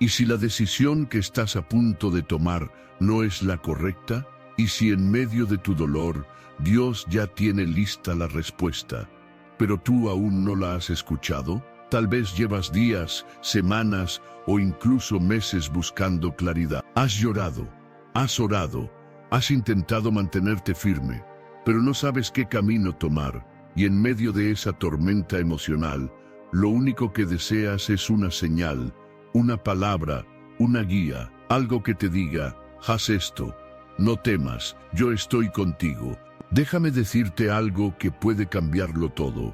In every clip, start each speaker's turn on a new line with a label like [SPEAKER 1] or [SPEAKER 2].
[SPEAKER 1] ¿Y si la decisión que estás a punto de tomar no es la correcta? ¿Y si en medio de tu dolor Dios ya tiene lista la respuesta, pero tú aún no la has escuchado? Tal vez llevas días, semanas o incluso meses buscando claridad. Has llorado, has orado, has intentado mantenerte firme, pero no sabes qué camino tomar, y en medio de esa tormenta emocional, lo único que deseas es una señal, una palabra, una guía, algo que te diga: haz esto, no temas, yo estoy contigo. Déjame decirte algo que puede cambiarlo todo.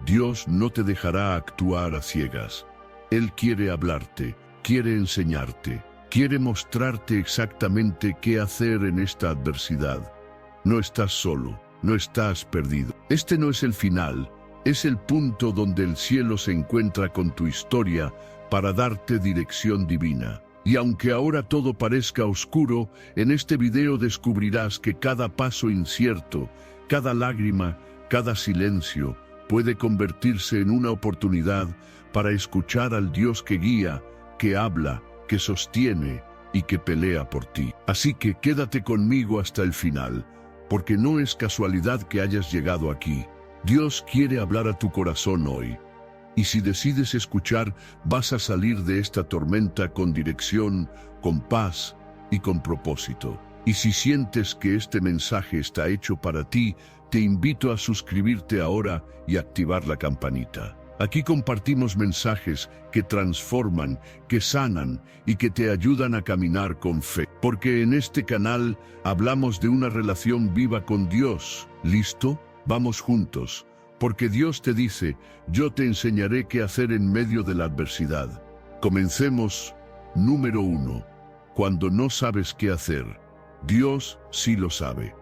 [SPEAKER 1] Dios no te dejará actuar a ciegas. Él quiere hablarte, quiere enseñarte, quiere mostrarte exactamente qué hacer en esta adversidad. No estás solo, no estás perdido. Este no es el final, es el punto donde el cielo se encuentra con tu historia para darte dirección divina. Y aunque ahora todo parezca oscuro, en este video descubrirás que cada paso incierto, cada lágrima, cada silencio, puede convertirse en una oportunidad para escuchar al Dios que guía, que habla, que sostiene y que pelea por ti. Así que quédate conmigo hasta el final, porque no es casualidad que hayas llegado aquí. Dios quiere hablar a tu corazón hoy. Y si decides escuchar, vas a salir de esta tormenta con dirección, con paz y con propósito. Y si sientes que este mensaje está hecho para ti, te invito a suscribirte ahora y activar la campanita. Aquí compartimos mensajes que transforman, que sanan y que te ayudan a caminar con fe. Porque en este canal hablamos de una relación viva con Dios. ¿Listo? Vamos juntos. Porque Dios te dice: yo te enseñaré qué hacer en medio de la adversidad. Comencemos. Número 1. Cuando no sabes qué hacer, Dios sí lo sabe.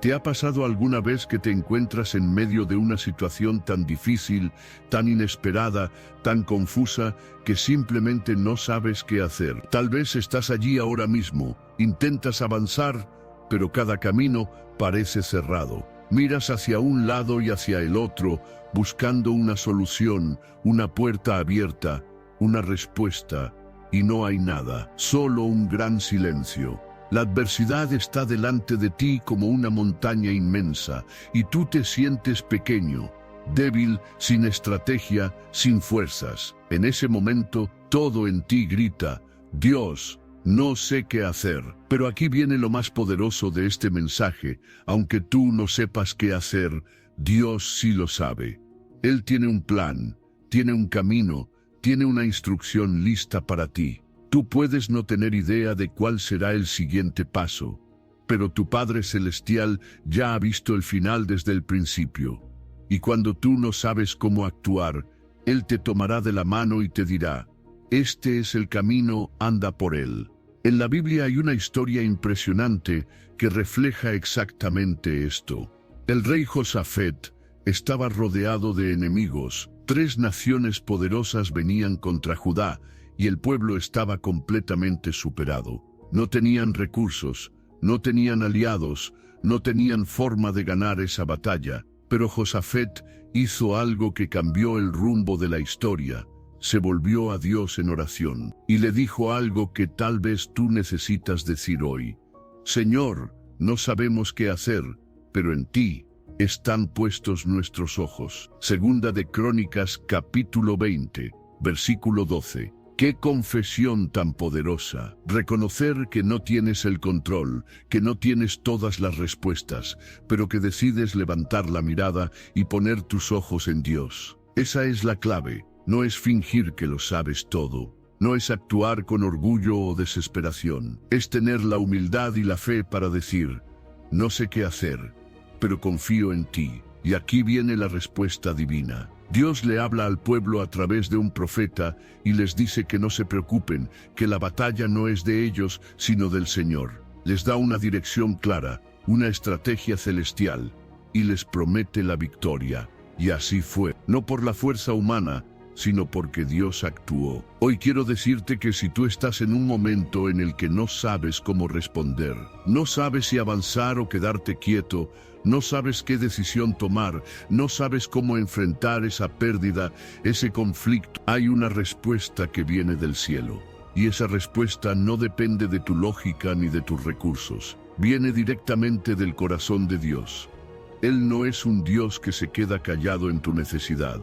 [SPEAKER 1] ¿Te ha pasado alguna vez que te encuentras en medio de una situación tan difícil, tan inesperada, tan confusa, que simplemente no sabes qué hacer? Tal vez estás allí ahora mismo, intentas avanzar, pero cada camino parece cerrado. Miras hacia un lado y hacia el otro, buscando una solución, una puerta abierta, una respuesta, y no hay nada, solo un gran silencio. La adversidad está delante de ti como una montaña inmensa, y tú te sientes pequeño, débil, sin estrategia, sin fuerzas. En ese momento, todo en ti grita: Dios, no sé qué hacer. Pero aquí viene lo más poderoso de este mensaje. Aunque tú no sepas qué hacer, Dios sí lo sabe. Él tiene un plan, tiene un camino, tiene una instrucción lista para ti. Tú puedes no tener idea de cuál será el siguiente paso, pero tu Padre Celestial ya ha visto el final desde el principio. Y cuando tú no sabes cómo actuar, Él te tomará de la mano y te dirá: este es el camino, anda por él. En la Biblia hay una historia impresionante que refleja exactamente esto. El rey Josafat estaba rodeado de enemigos. 3 naciones poderosas venían contra Judá, y el pueblo estaba completamente superado. No tenían recursos, no tenían aliados, no tenían forma de ganar esa batalla. Pero Josafat hizo algo que cambió el rumbo de la historia. Se volvió a Dios en oración y le dijo algo que tal vez tú necesitas decir hoy: Señor, no sabemos qué hacer, pero en ti están puestos nuestros ojos. Segunda de Crónicas, capítulo 20, versículo 12. ¡Qué confesión tan poderosa! Reconocer que no tienes el control, que no tienes todas las respuestas, pero que decides levantar la mirada y poner tus ojos en Dios. Esa es la clave. No es fingir que lo sabes todo. No es actuar con orgullo o desesperación. Es tener la humildad y la fe para decir: no sé qué hacer, pero confío en ti. Y aquí viene la respuesta divina. Dios le habla al pueblo a través de un profeta y les dice que no se preocupen, que la batalla no es de ellos, sino del Señor. Les da una dirección clara, una estrategia celestial, y les promete la victoria. Y así fue, no por la fuerza humana, sino porque Dios actuó. Hoy quiero decirte que si tú estás en un momento en el que no sabes cómo responder, no sabes si avanzar o quedarte quieto, no sabes qué decisión tomar, no sabes cómo enfrentar esa pérdida, ese conflicto, hay una respuesta que viene del cielo. y esa respuesta no depende de tu lógica ni de tus recursos. Viene directamente del corazón de Dios. Él no es un Dios que se queda callado en tu necesidad.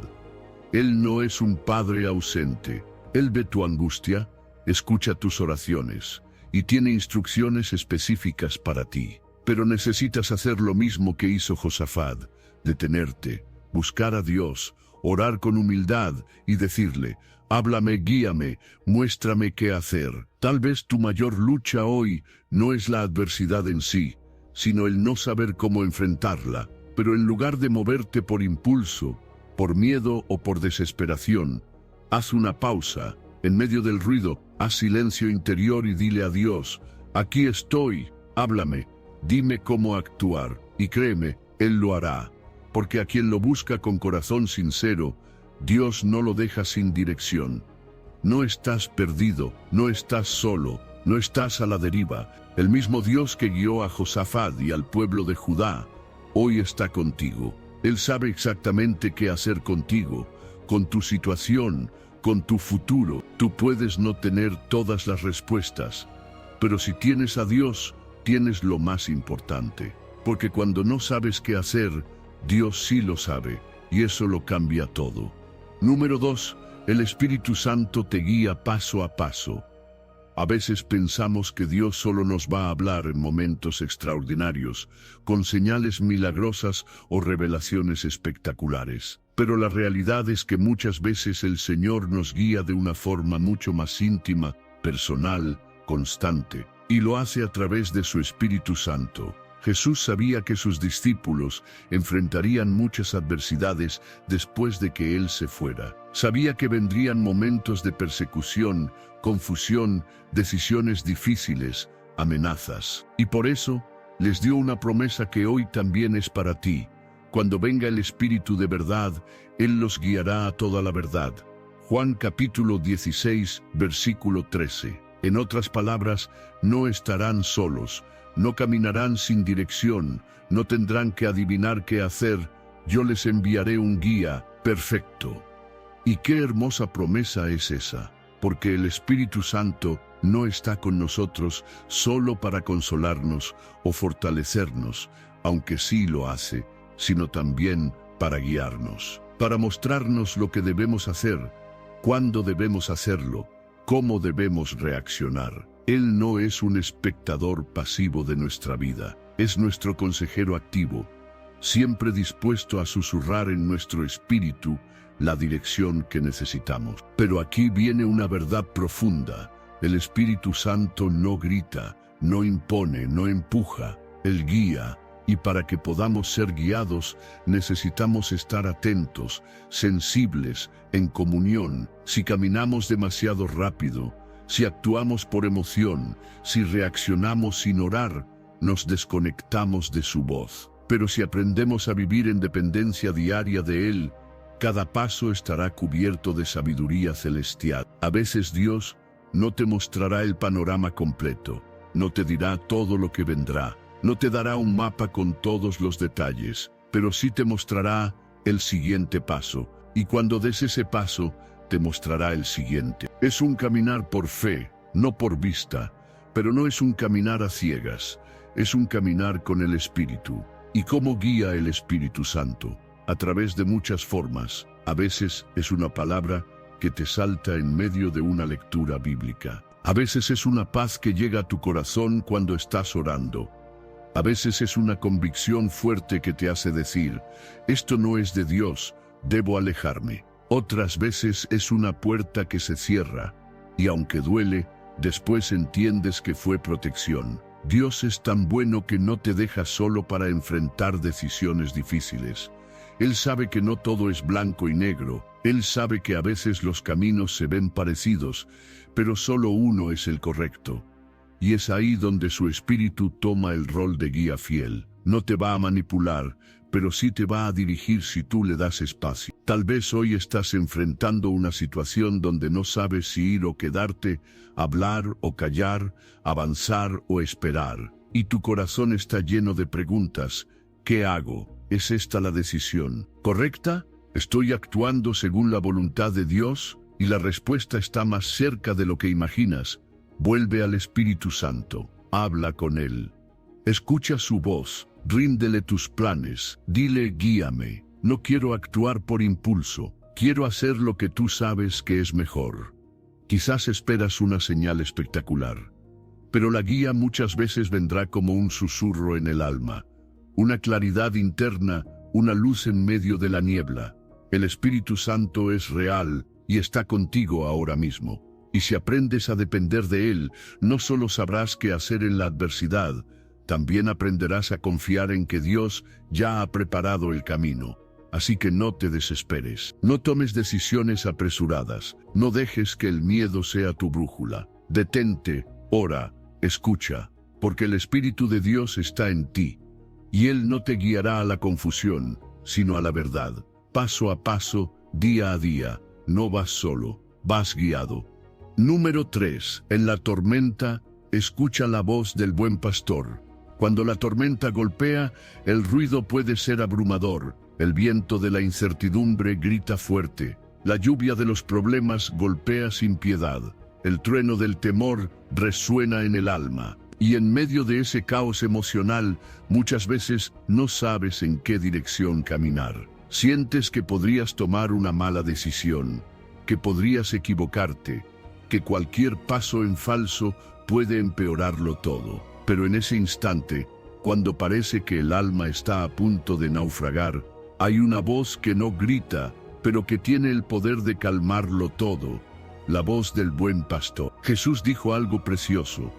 [SPEAKER 1] Él no es un padre ausente. Él ve tu angustia, escucha tus oraciones y tiene instrucciones específicas para ti. Pero necesitas hacer lo mismo que hizo Josafat: detenerte, buscar a Dios, orar con humildad y decirle: háblame, guíame, muéstrame qué hacer. Tal vez tu mayor lucha hoy no es la adversidad en sí, sino el no saber cómo enfrentarla. Pero en lugar de moverte por impulso, por miedo o por desesperación, haz una pausa. En medio del ruido, haz silencio interior y dile a Dios: aquí estoy, háblame, dime cómo actuar. Y créeme, Él lo hará, porque a quien lo busca con corazón sincero, Dios no lo deja sin dirección. No estás perdido, no estás solo, no estás a la deriva. El mismo Dios que guió a Josafat y al pueblo de Judá, hoy está contigo. Él sabe exactamente qué hacer contigo, con tu situación, con tu futuro. Tú puedes no tener todas las respuestas, pero si tienes a Dios, tienes lo más importante. Porque cuando no sabes qué hacer, Dios sí lo sabe, y eso lo cambia todo. Número 2. El Espíritu Santo te guía paso a paso. A veces pensamos que Dios solo nos va a hablar en momentos extraordinarios, con señales milagrosas o revelaciones espectaculares. Pero la realidad es que muchas veces el Señor nos guía de una forma mucho más íntima, personal, constante, y lo hace a través de su Espíritu Santo. Jesús sabía que sus discípulos enfrentarían muchas adversidades después de que Él se fuera. Sabía que vendrían momentos de persecución, confusión, decisiones difíciles, amenazas. Y por eso, les dio una promesa que hoy también es para ti. Cuando venga el Espíritu de verdad, Él los guiará a toda la verdad. Juan capítulo 16, versículo 13. En otras palabras, no estarán solos. No caminarán sin dirección, no tendrán que adivinar qué hacer. Yo les enviaré un guía perfecto. Y qué hermosa promesa es esa, porque el Espíritu Santo no está con nosotros solo para consolarnos o fortalecernos, aunque sí lo hace, sino también para guiarnos, para mostrarnos lo que debemos hacer, cuándo debemos hacerlo, cómo debemos reaccionar. Él no es un espectador pasivo de nuestra vida, es nuestro consejero activo, siempre dispuesto a susurrar en nuestro espíritu la dirección que necesitamos. Pero aquí viene una verdad profunda: el Espíritu Santo no grita, no impone, no empuja, Él guía, y para que podamos ser guiados necesitamos estar atentos, sensibles, en comunión. Si caminamos demasiado rápido, si actuamos por emoción, si reaccionamos sin orar, nos desconectamos de su voz. Pero si aprendemos a vivir en dependencia diaria de Él, cada paso estará cubierto de sabiduría celestial. A veces Dios no te mostrará el panorama completo, no te dirá todo lo que vendrá, no te dará un mapa con todos los detalles, pero sí te mostrará el siguiente paso, y cuando des ese paso, te mostrará el siguiente. Es un caminar por fe, no por vista, pero no es un caminar a ciegas, es un caminar con el Espíritu. ¿Y cómo guía el Espíritu Santo? A través de muchas formas. A veces es una palabra que te salta en medio de una lectura bíblica. A veces es una paz que llega a tu corazón cuando estás orando. A veces es una convicción fuerte que te hace decir: esto no es de Dios, debo alejarme. Otras veces es una puerta que se cierra, y aunque duele, después entiendes que fue protección. Dios es tan bueno que no te deja solo para enfrentar decisiones difíciles. Él sabe que no todo es blanco y negro. Él sabe que a veces los caminos se ven parecidos, pero solo uno es el correcto. Y es ahí donde su Espíritu toma el rol de guía fiel. No te va a manipular, pero sí te va a dirigir si tú le das espacio. Tal vez hoy estás enfrentando una situación donde no sabes si ir o quedarte, hablar o callar, avanzar o esperar. Y tu corazón está lleno de preguntas. ¿Qué hago? ¿Es esta la decisión correcta? ¿Estoy actuando según la voluntad de Dios? y la respuesta está más cerca de lo que imaginas, vuelve al Espíritu Santo, habla con Él. Escucha su voz, ríndele tus planes, dile guíame. No quiero actuar por impulso, quiero hacer lo que tú sabes que es mejor. Quizás esperas una señal espectacular, pero la guía muchas veces vendrá como un susurro en el alma, una claridad interna, una luz en medio de la niebla. El Espíritu Santo es real y está contigo ahora mismo. Y si aprendes a depender de Él, no solo sabrás qué hacer en la adversidad, también aprenderás a confiar en que Dios ya ha preparado el camino. Así que no te desesperes, no tomes decisiones apresuradas, no dejes que el miedo sea tu brújula. Detente, ora, escucha, porque el Espíritu de Dios está en ti, y Él no te guiará a la confusión, sino a la verdad. Paso a paso, día a día, no vas solo, vas guiado. Número 3. En la tormenta, escucha la voz del buen pastor. Cuando la tormenta golpea, el ruido puede ser abrumador. El viento de la incertidumbre grita fuerte. La lluvia de los problemas golpea sin piedad. El trueno del temor resuena en el alma. Y en medio de ese caos emocional, muchas veces no sabes en qué dirección caminar. Sientes que podrías tomar una mala decisión, que podrías equivocarte, que cualquier paso en falso puede empeorarlo todo. Pero en ese instante, cuando parece que el alma está a punto de naufragar, hay una voz que no grita, pero que tiene el poder de calmarlo todo. La voz del buen pastor. Jesús dijo algo precioso.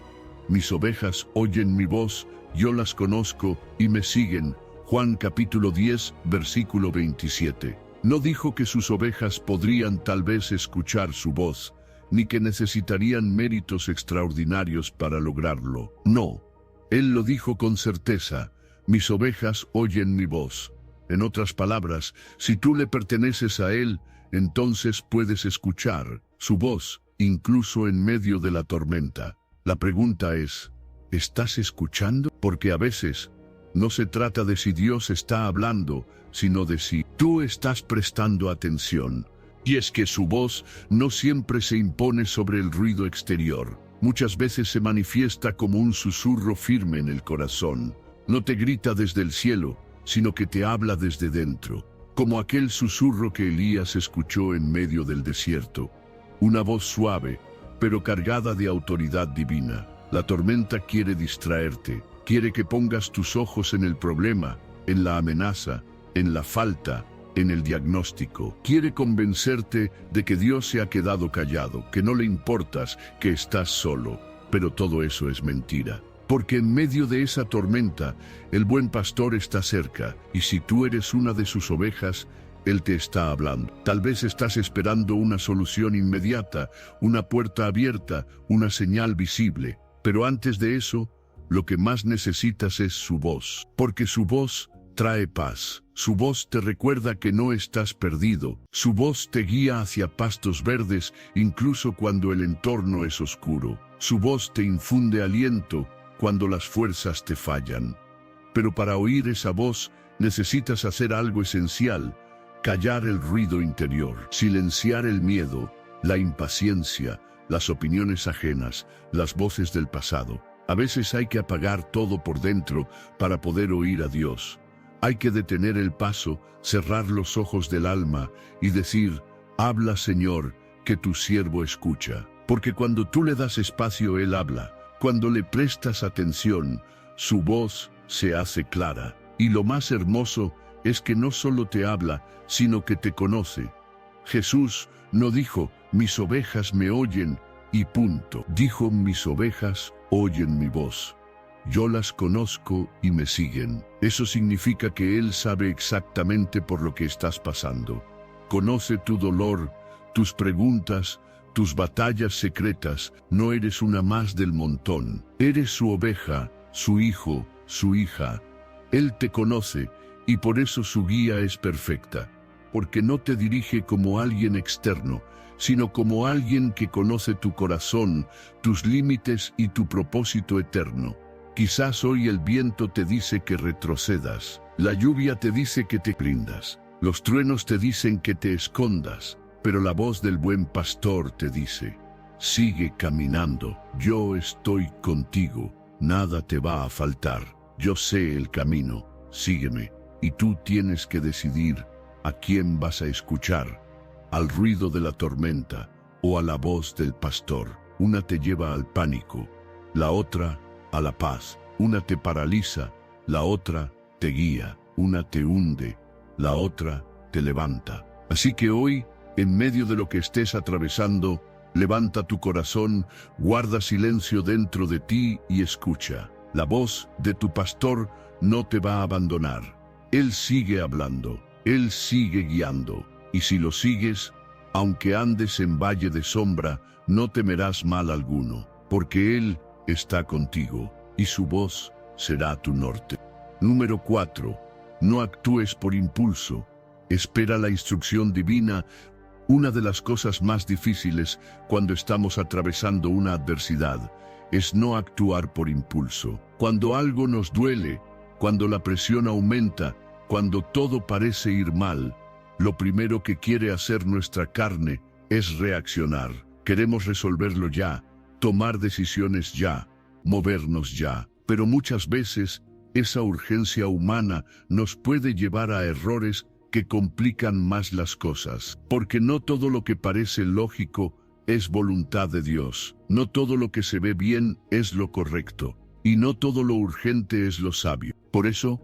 [SPEAKER 1] Mis ovejas oyen mi voz, yo las conozco y me siguen. Juan capítulo 10, versículo 27. No dijo que sus ovejas podrían tal vez escuchar su voz, ni que necesitarían méritos extraordinarios para lograrlo. No, Él lo dijo con certeza, mis ovejas oyen mi voz. En otras palabras, si tú le perteneces a Él, entonces puedes escuchar su voz, incluso en medio de la tormenta. La pregunta es, ¿estás escuchando? Porque a veces no se trata de si Dios está hablando, sino de si tú estás prestando atención. Y es que su voz no siempre se impone sobre el ruido exterior. Muchas veces se manifiesta como un susurro firme en el corazón. No te grita desde el cielo, sino que te habla desde dentro, como aquel susurro que Elías escuchó en medio del desierto. Una voz suave, pero cargada de autoridad divina. La tormenta quiere distraerte, quiere que pongas tus ojos en el problema, en la amenaza, en la falta, en el diagnóstico. Quiere convencerte de que Dios se ha quedado callado, que no le importas, que estás solo. Pero todo eso es mentira. Porque en medio de esa tormenta, el buen pastor está cerca, y si tú eres una de sus ovejas, Él te está hablando. Tal vez estás esperando una solución inmediata, una puerta abierta, una señal visible. Pero antes de eso, lo que más necesitas es su voz. Porque su voz trae paz. Su voz te recuerda que no estás perdido. Su voz te guía hacia pastos verdes, incluso cuando el entorno es oscuro. Su voz te infunde aliento cuando las fuerzas te fallan. Pero para oír esa voz, necesitas hacer algo esencial: callar el ruido interior, silenciar el miedo, la impaciencia, las opiniones ajenas, las voces del pasado. A veces hay que apagar todo por dentro para poder oír a Dios. Hay que detener el paso, cerrar los ojos del alma y decir: habla, Señor, que tu siervo escucha. Porque cuando tú le das espacio, Él habla. Cuando le prestas atención, su voz se hace clara. Y lo más hermoso es que no solo te habla, sino que te conoce. Jesús no dijo: mis ovejas me oyen y punto. Dijo: mis ovejas oyen mi voz. Yo las conozco y me siguen. Eso significa que Él sabe exactamente por lo que estás pasando. Conoce tu dolor, tus preguntas, tus batallas secretas. No eres una más del montón. Eres su oveja, su hijo, su hija. Él te conoce y por eso su guía es perfecta. Porque no te dirige como alguien externo, sino como alguien que conoce tu corazón, tus límites y tu propósito eterno. Quizás hoy el viento te dice que retrocedas, la lluvia te dice que te rindas, los truenos te dicen que te escondas, Pero la voz del buen pastor te dice: sigue caminando, yo estoy contigo, nada te va a faltar, yo sé el camino, sígueme. Y tú tienes que decidir a quién vas a escuchar, al ruido de la tormenta o a la voz del pastor. Una te lleva al pánico, la otra a la paz. Una te paraliza, la otra te guía. Una te hunde, la otra te levanta. Así que hoy, en medio de lo que estés atravesando, levanta tu corazón, guarda silencio dentro de ti y escucha. La voz de tu pastor no te va a abandonar. Él sigue hablando, Él sigue guiando. Y si lo sigues, aunque andes en valle de sombra, no temerás mal alguno, porque Él está contigo, y su voz será tu norte. Número 4. No actúes por impulso. Espera la instrucción divina. Una de las cosas más difíciles cuando estamos atravesando una adversidad es no actuar por impulso. Cuando algo nos duele, cuando la presión aumenta, cuando todo parece ir mal, lo primero que quiere hacer nuestra carne es reaccionar. Queremos resolverlo ya, tomar decisiones ya, movernos ya. Pero muchas veces esa urgencia humana nos puede llevar a errores que complican más las cosas. Porque no todo lo que parece lógico es voluntad de Dios. No todo lo que se ve bien es lo correcto. Y no todo lo urgente es lo sabio. Por eso,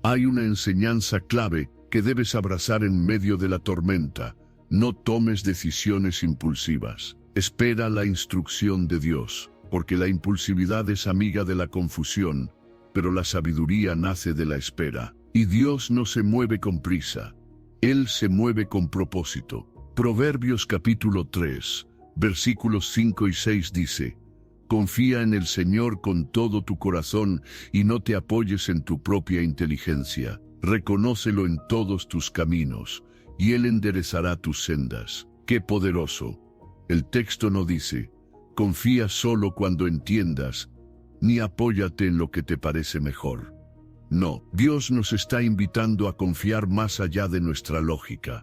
[SPEAKER 1] hay una enseñanza clave que debes abrazar en medio de la tormenta. No tomes decisiones impulsivas. Espera la instrucción de Dios, porque la impulsividad es amiga de la confusión, pero la sabiduría nace de la espera. Y Dios no se mueve con prisa, Él se mueve con propósito. Proverbios capítulo 3, versículos 5 y 6 dice: confía en el Señor con todo tu corazón y no te apoyes en tu propia inteligencia. Reconócelo en todos tus caminos, y Él enderezará tus sendas. ¡Qué poderoso! El texto no dice: confía solo cuando entiendas, ni apóyate en lo que te parece mejor. No, Dios nos está invitando a confiar más allá de nuestra lógica,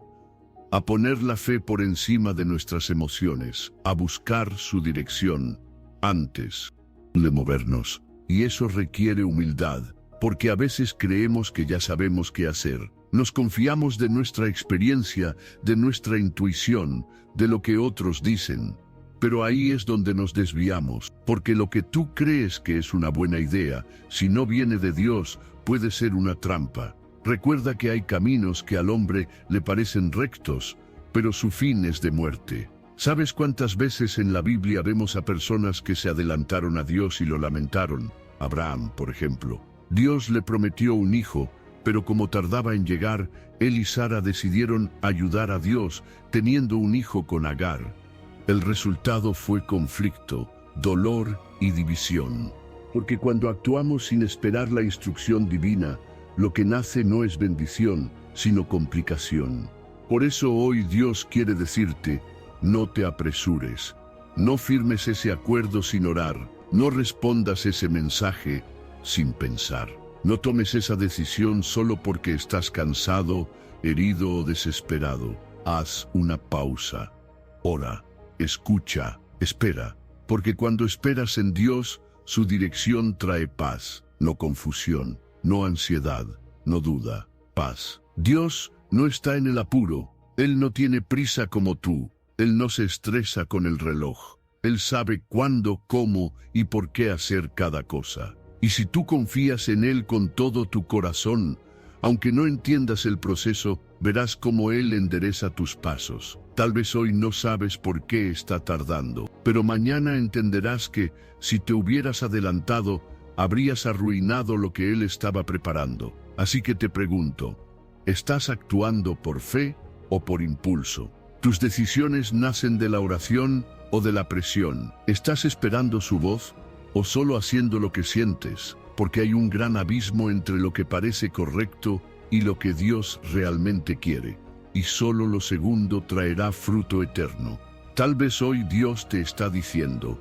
[SPEAKER 1] a poner la fe por encima de nuestras emociones, a buscar su dirección antes de movernos. Y eso requiere humildad, porque a veces creemos que ya sabemos qué hacer. Nos confiamos de nuestra experiencia, de nuestra intuición, de lo que otros dicen. Pero ahí es donde nos desviamos, porque lo que tú crees que es una buena idea, si no viene de Dios, puede ser una trampa. Recuerda que hay caminos que al hombre le parecen rectos, pero su fin es de muerte. ¿Sabes cuántas veces en la Biblia vemos a personas que se adelantaron a Dios y lo lamentaron? Abraham, por ejemplo. Dios le prometió un hijo, pero como tardaba en llegar, él y Sara decidieron ayudar a Dios, teniendo un hijo con Agar. El resultado fue conflicto, dolor y división. Porque cuando actuamos sin esperar la instrucción divina, lo que nace no es bendición, sino complicación. Por eso hoy Dios quiere decirte: no te apresures, no firmes ese acuerdo sin orar, no respondas ese mensaje sin pensar. No tomes esa decisión solo porque estás cansado, herido o desesperado. Haz una pausa, ora, escucha, espera, porque cuando esperas en Dios, su dirección trae paz, no confusión, no ansiedad, no duda, paz. Dios no está en el apuro, Él no tiene prisa como tú, Él no se estresa con el reloj, Él sabe cuándo, cómo y por qué hacer cada cosa. Y si tú confías en Él con todo tu corazón, aunque no entiendas el proceso, verás cómo Él endereza tus pasos. Tal vez hoy no sabes por qué está tardando, pero mañana entenderás que, si te hubieras adelantado, habrías arruinado lo que Él estaba preparando. Así que te pregunto, ¿estás actuando por fe o por impulso? ¿Tus decisiones nacen de la oración o de la presión? ¿Estás esperando su voz o solo haciendo lo que sientes? Porque hay un gran abismo entre lo que parece correcto y lo que Dios realmente quiere. Y solo lo segundo traerá fruto eterno. Tal vez hoy Dios te está diciendo: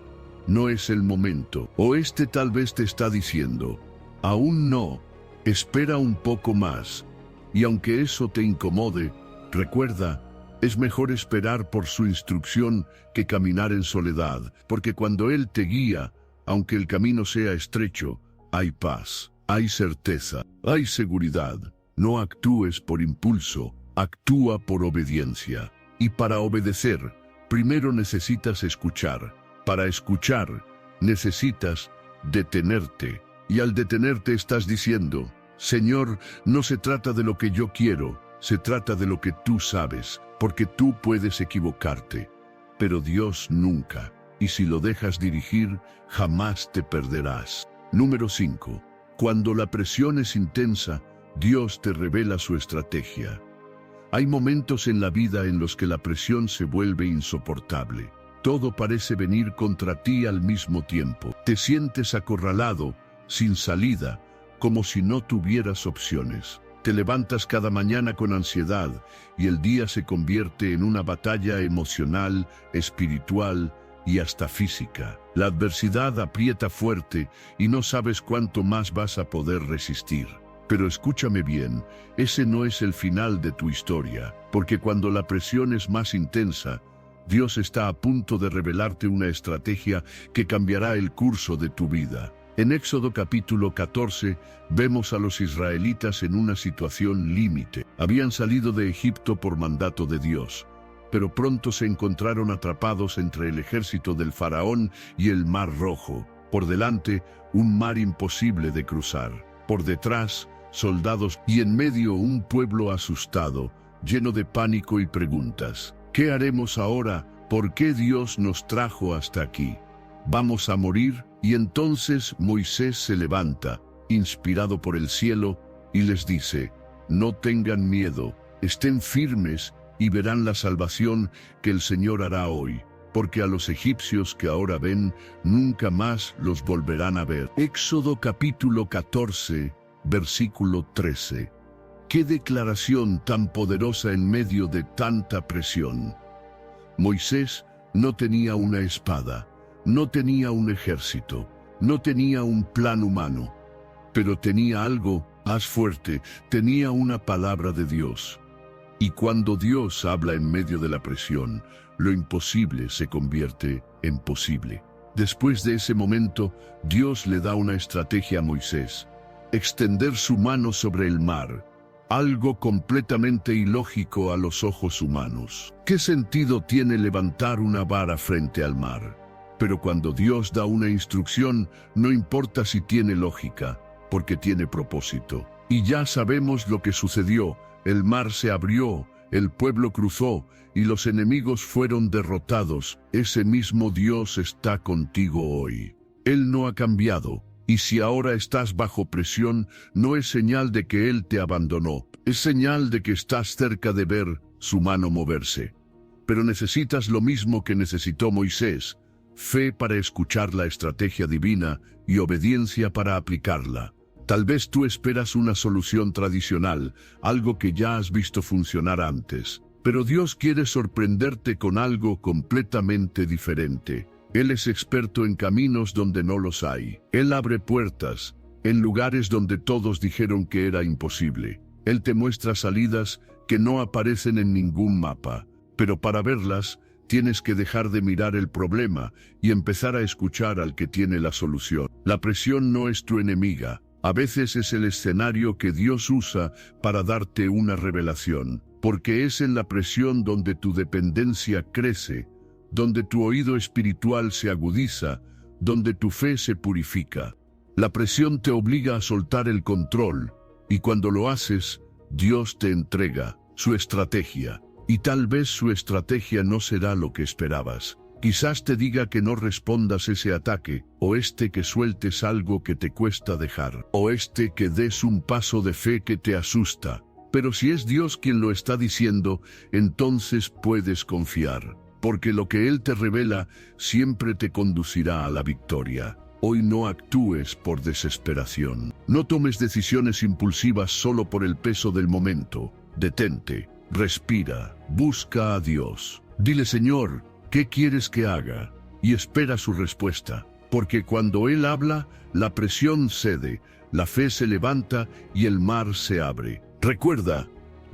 [SPEAKER 1] no es el momento. O tal vez te está diciendo: aún no, espera un poco más. Y aunque eso te incomode, recuerda, Es mejor esperar por su instrucción que caminar en soledad, porque cuando Él te guía, aunque el camino sea estrecho, hay paz, hay certeza, hay seguridad. No actúes por impulso, actúa por obediencia. Y para obedecer, primero necesitas escuchar. Para escuchar, necesitas detenerte. Y al detenerte estás diciendo: Señor, no se trata de lo que yo quiero, se trata de lo que tú sabes, porque tú puedes equivocarte, pero Dios nunca, y si lo dejas dirigir, jamás te perderás. Número 5. Cuando la presión es intensa, Dios te revela su estrategia. Hay momentos en la vida en los que la presión se vuelve insoportable. Todo parece venir contra ti al mismo tiempo. Te sientes acorralado, sin salida, como si no tuvieras opciones. Te levantas cada mañana con ansiedad y el día se convierte en una batalla emocional, espiritual y hasta física. La adversidad aprieta fuerte y no sabes cuánto más vas a poder resistir. Pero escúchame bien, ese no es el final de tu historia, porque cuando la presión es más intensa, Dios está a punto de revelarte una estrategia que cambiará el curso de tu vida. En Éxodo capítulo 14, vemos a los israelitas en una situación límite. Habían salido de Egipto por mandato de Dios, pero pronto se encontraron atrapados entre el ejército del faraón y el Mar Rojo. Por delante, un mar imposible de cruzar. Por detrás, soldados y en medio un pueblo asustado, lleno de pánico y preguntas. ¿Qué haremos ahora? ¿Por qué Dios nos trajo hasta aquí? ¿Vamos a morir? Y entonces Moisés se levanta, inspirado por el cielo, y les dice: no tengan miedo, estén firmes y verán la salvación que el Señor hará hoy, porque a los egipcios que ahora ven, nunca más los volverán a ver. Éxodo capítulo 14, versículo 13. ¡Qué declaración tan poderosa en medio de tanta presión! Moisés no tenía una espada, no tenía un ejército, no tenía un plan humano, pero tenía algo más fuerte, tenía una palabra de Dios. Y cuando Dios habla en medio de la presión, lo imposible se convierte en posible. Después de ese momento, Dios le da una estrategia a Moisés: extender su mano sobre el mar, algo completamente ilógico a los ojos humanos. ¿Qué sentido tiene levantar una vara frente al mar? Pero cuando Dios da una instrucción, no importa si tiene lógica, porque tiene propósito. Y ya sabemos lo que sucedió: el mar se abrió, el pueblo cruzó, y los enemigos fueron derrotados. Ese mismo Dios está contigo hoy. Él no ha cambiado, y si ahora estás bajo presión, no es señal de que Él te abandonó, es señal de que estás cerca de ver su mano moverse. Pero necesitas lo mismo que necesitó Moisés: fe para escuchar la estrategia divina y obediencia para aplicarla. Tal vez tú esperas una solución tradicional, algo que ya has visto funcionar antes. Pero Dios quiere sorprenderte con algo completamente diferente. Él es experto en caminos donde no los hay. Él abre puertas en lugares donde todos dijeron que era imposible. Él te muestra salidas que no aparecen en ningún mapa. Pero para verlas, tienes que dejar de mirar el problema y empezar a escuchar al que tiene la solución. La presión no es tu enemiga. A veces es el escenario que Dios usa para darte una revelación, porque es en la presión donde tu dependencia crece, donde tu oído espiritual se agudiza, donde tu fe se purifica. La presión te obliga a soltar el control, y cuando lo haces, Dios te entrega su estrategia. Y tal vez su estrategia no será lo que esperabas. Quizás te diga que no respondas ese ataque, o que sueltes algo que te cuesta dejar, o que des un paso de fe que te asusta. Pero si es Dios quien lo está diciendo, entonces puedes confiar, porque lo que Él te revela siempre te conducirá a la victoria. Hoy no actúes por desesperación. No tomes decisiones impulsivas solo por el peso del momento. Detente. Respira, busca a Dios. Dile: Señor, ¿qué quieres que haga? Y espera su respuesta, porque cuando Él habla, la presión cede, la fe se levanta y el mar se abre. Recuerda,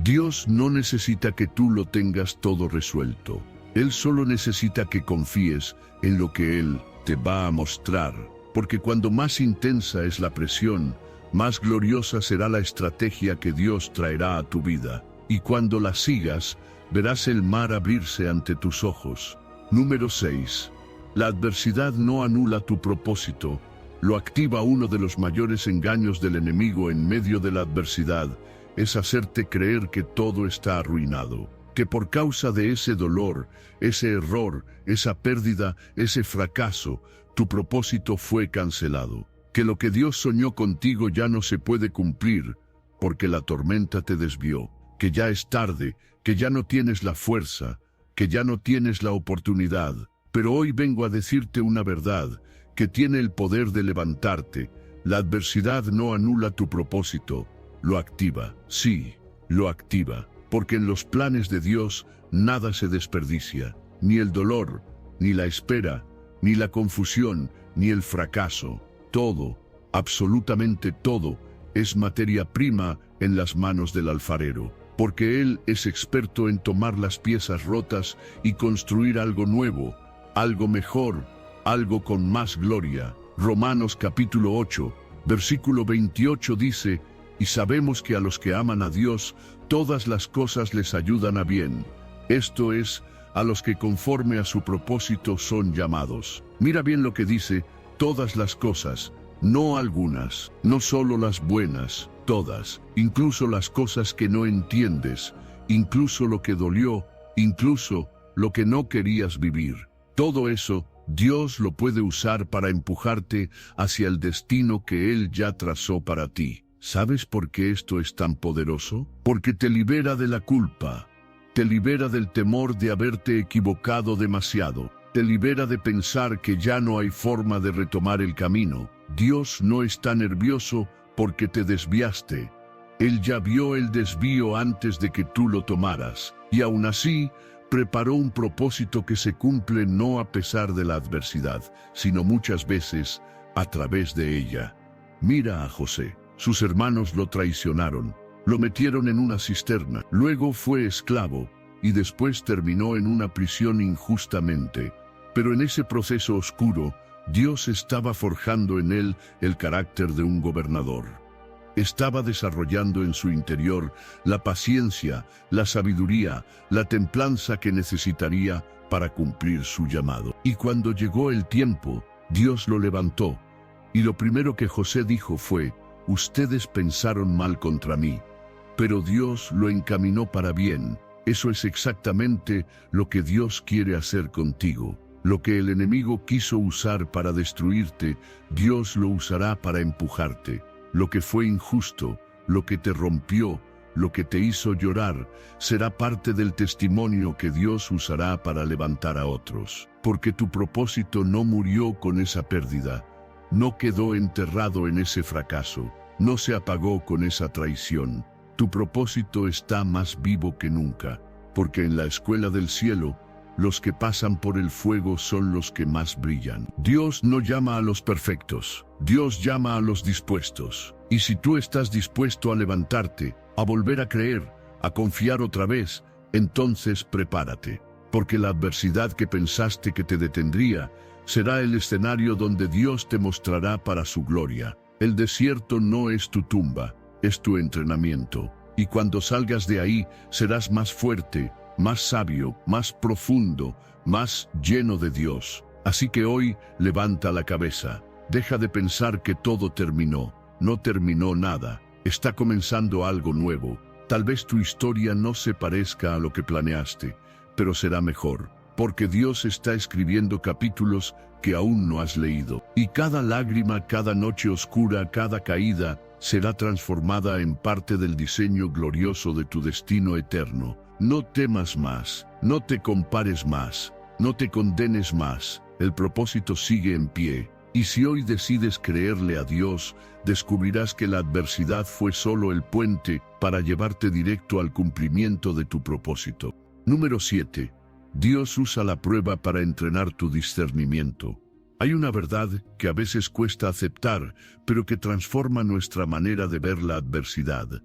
[SPEAKER 1] Dios no necesita que tú lo tengas todo resuelto. Él solo necesita que confíes en lo que Él te va a mostrar, porque cuando más intensa es la presión, más gloriosa será la estrategia que Dios traerá a tu vida. Y cuando la sigas, verás el mar abrirse ante tus ojos. Número 6. La adversidad no anula tu propósito, lo activa. Uno de los mayores engaños del enemigo en medio de la adversidad es hacerte creer que todo está arruinado, que por causa de ese dolor, ese error, esa pérdida, ese fracaso, tu propósito fue cancelado, que lo que Dios soñó contigo ya no se puede cumplir porque la tormenta te desvió, que ya es tarde, que ya no tienes la fuerza, que ya no tienes la oportunidad. Pero hoy vengo a decirte una verdad que tiene el poder de levantarte. La adversidad no anula tu propósito, lo activa. Sí, lo activa, porque en los planes de Dios nada se desperdicia, ni el dolor, ni la espera, ni la confusión, ni el fracaso. Todo, absolutamente todo, es materia prima en las manos del alfarero, porque Él es experto en tomar las piezas rotas y construir algo nuevo, algo mejor, algo con más gloria. Romanos capítulo 8, versículo 28 dice: y sabemos que a los que aman a Dios, todas las cosas les ayudan a bien. Esto es, a los que conforme a su propósito son llamados. Mira bien lo que dice: todas las cosas, no algunas, no solo las buenas, todas, incluso las cosas que no entiendes, incluso lo que dolió, incluso lo que no querías vivir. Todo eso, Dios lo puede usar para empujarte hacia el destino que Él ya trazó para ti. ¿Sabes por qué esto es tan poderoso? Porque te libera de la culpa, te libera del temor de haberte equivocado demasiado, te libera de pensar que ya no hay forma de retomar el camino. Dios no está nervioso porque te desviaste. Él ya vio el desvío antes de que tú lo tomaras, y aún así, preparó un propósito que se cumple no a pesar de la adversidad, sino muchas veces a través de ella. Mira a José. Sus hermanos lo traicionaron, lo metieron en una cisterna, luego fue esclavo y después terminó en una prisión injustamente. Pero en ese proceso oscuro, Dios estaba forjando en él el carácter de un gobernador. Estaba desarrollando en su interior la paciencia, la sabiduría, la templanza que necesitaría para cumplir su llamado. Y cuando llegó el tiempo, Dios lo levantó. Y lo primero que José dijo fue: ustedes pensaron mal contra mí, pero Dios lo encaminó para bien. Eso es exactamente lo que Dios quiere hacer contigo. Lo que el enemigo quiso usar para destruirte, Dios lo usará para empujarte. Lo que fue injusto, lo que te rompió, lo que te hizo llorar, será parte del testimonio que Dios usará para levantar a otros. Porque tu propósito no murió con esa pérdida, no quedó enterrado en ese fracaso, no se apagó con esa traición. Tu propósito está más vivo que nunca, porque en la escuela del cielo, los que pasan por el fuego son los que más brillan. Dios no llama a los perfectos, Dios llama a los dispuestos. Y si tú estás dispuesto a levantarte, a volver a creer, a confiar otra vez, entonces prepárate, porque la adversidad que pensaste que te detendría, será el escenario donde Dios te mostrará para su gloria. El desierto no es tu tumba, es tu entrenamiento. Y cuando salgas de ahí, serás más fuerte, más sabio, más profundo, más lleno de Dios. Así que hoy, levanta la cabeza. Deja de pensar que todo terminó. No terminó nada. Está comenzando algo nuevo. Tal vez tu historia no se parezca a lo que planeaste, pero será mejor. Porque Dios está escribiendo capítulos que aún no has leído. Y cada lágrima, cada noche oscura, cada caída, será transformada en parte del diseño glorioso de tu destino eterno. No temas más, no te compares más, no te condenes más. El propósito sigue en pie. Y si hoy decides creerle a Dios, descubrirás que la adversidad fue solo el puente para llevarte directo al cumplimiento de tu propósito. Número 7. Dios usa la prueba para entrenar tu discernimiento. Hay una verdad que a veces cuesta aceptar, pero que transforma nuestra manera de ver la adversidad.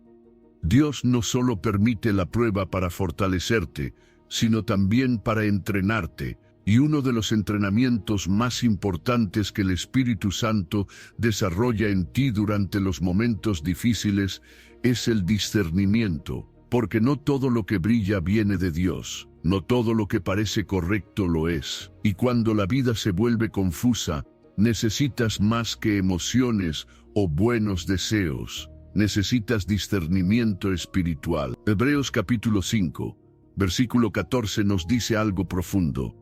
[SPEAKER 1] Dios no solo permite la prueba para fortalecerte, sino también para entrenarte. Y uno de los entrenamientos más importantes que el Espíritu Santo desarrolla en ti durante los momentos difíciles es el discernimiento, porque no todo lo que brilla viene de Dios, no todo lo que parece correcto lo es. Y cuando la vida se vuelve confusa, necesitas más que emociones o buenos deseos. Necesitas discernimiento espiritual. Hebreos capítulo 5, versículo 14 nos dice algo profundo.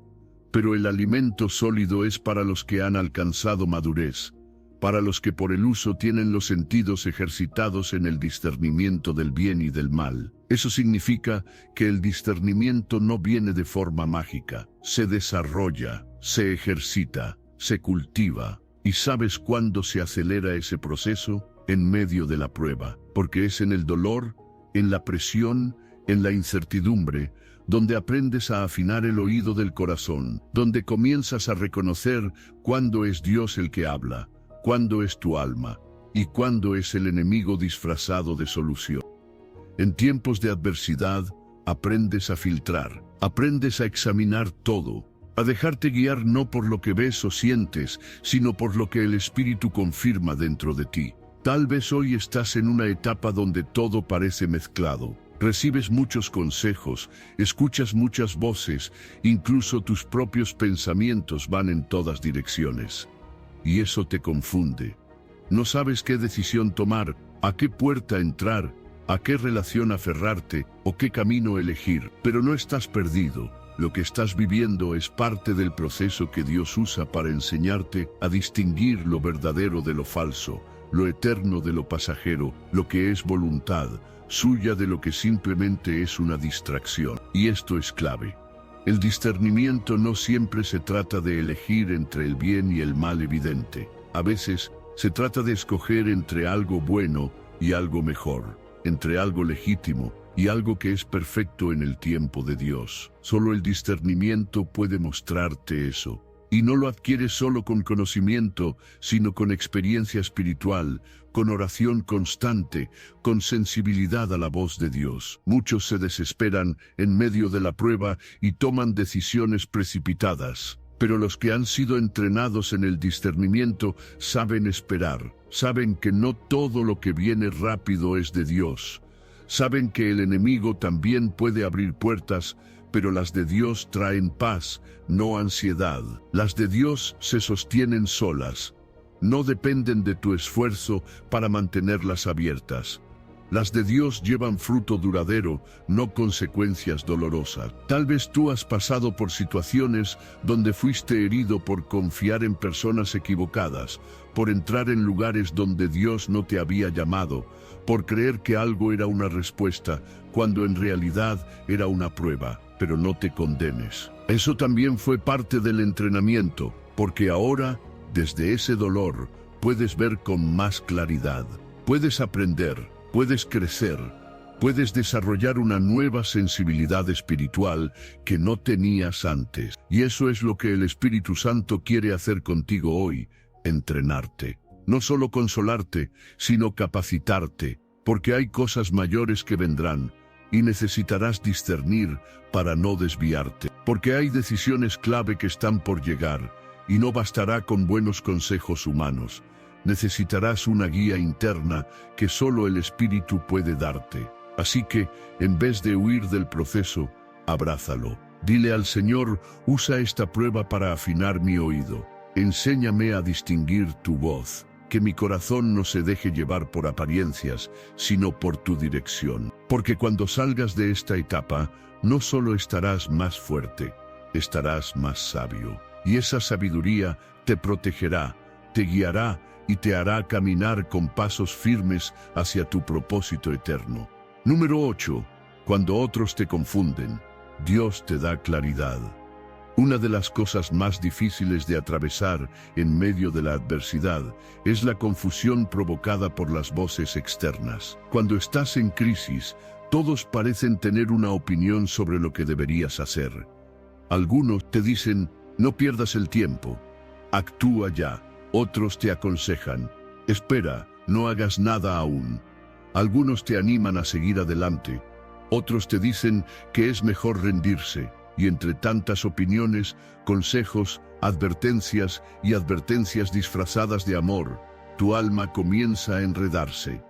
[SPEAKER 1] Pero el alimento sólido es para los que han alcanzado madurez, para los que por el uso tienen los sentidos ejercitados en el discernimiento del bien y del mal. Eso significa que el discernimiento no viene de forma mágica, se desarrolla, se ejercita, se cultiva. ¿Y sabes cuándo se acelera ese proceso? En medio de la prueba, porque es en el dolor, en la presión, en la incertidumbre, donde aprendes a afinar el oído del corazón, donde comienzas a reconocer cuándo es Dios el que habla, cuándo es tu alma y cuándo es el enemigo disfrazado de solución. En tiempos de adversidad, aprendes a filtrar, aprendes a examinar todo, a dejarte guiar no por lo que ves o sientes, sino por lo que el Espíritu confirma dentro de ti. Tal vez hoy estás en una etapa donde todo parece mezclado. Recibes muchos consejos, escuchas muchas voces, incluso tus propios pensamientos van en todas direcciones. Y eso te confunde. No sabes qué decisión tomar, a qué puerta entrar, a qué relación aferrarte o qué camino elegir. Pero no estás perdido. Lo que estás viviendo es parte del proceso que Dios usa para enseñarte a distinguir lo verdadero de lo falso, lo eterno de lo pasajero, lo que es voluntad suya de lo que simplemente es una distracción. Y esto es clave. El discernimiento no siempre se trata de elegir entre el bien y el mal evidente. A veces se trata de escoger entre algo bueno y algo mejor, entre algo legítimo y algo que es perfecto en el tiempo de Dios. Solo el discernimiento puede mostrarte eso. Y no lo adquieres solo con conocimiento, sino con experiencia espiritual, con oración constante, con sensibilidad a la voz de Dios. Muchos se desesperan en medio de la prueba y toman decisiones precipitadas. Pero los que han sido entrenados en el discernimiento saben esperar, saben que no todo lo que viene rápido es de Dios. Saben que el enemigo también puede abrir puertas, pero las de Dios traen paz, no ansiedad. Las de Dios se sostienen solas. No dependen de tu esfuerzo para mantenerlas abiertas. Las de Dios llevan fruto duradero, no consecuencias dolorosas. Tal vez tú has pasado por situaciones donde fuiste herido por confiar en personas equivocadas, por entrar en lugares donde Dios no te había llamado, por creer que algo era una respuesta, cuando en realidad era una prueba. Pero no te condenes. Eso también fue parte del entrenamiento, porque ahora, desde ese dolor, puedes ver con más claridad. Puedes aprender, puedes crecer, puedes desarrollar una nueva sensibilidad espiritual que no tenías antes. Y eso es lo que el Espíritu Santo quiere hacer contigo hoy, entrenarte. No solo consolarte, sino capacitarte, porque hay cosas mayores que vendrán, y necesitarás discernir para no desviarte, porque hay decisiones clave que están por llegar, y no bastará con buenos consejos humanos. Necesitarás una guía interna que solo el Espíritu puede darte. Así que, en vez de huir del proceso, abrázalo. Dile al Señor, usa esta prueba para afinar mi oído. Enséñame a distinguir tu voz. Que mi corazón no se deje llevar por apariencias, sino por tu dirección. Porque cuando salgas de esta etapa, no solo estarás más fuerte, estarás más sabio. Y esa sabiduría te protegerá, te guiará y te hará caminar con pasos firmes hacia tu propósito eterno. Número 8. Cuando otros te confunden, Dios te da claridad. Una de las cosas más difíciles de atravesar en medio de la adversidad es la confusión provocada por las voces externas. Cuando estás en crisis, todos parecen tener una opinión sobre lo que deberías hacer. Algunos te dicen, no pierdas el tiempo, actúa ya. Otros te aconsejan, espera, no hagas nada aún. Algunos te animan a seguir adelante, otros te dicen que es mejor rendirse, y entre tantas opiniones, consejos, advertencias y advertencias disfrazadas de amor, tu alma comienza a enredarse.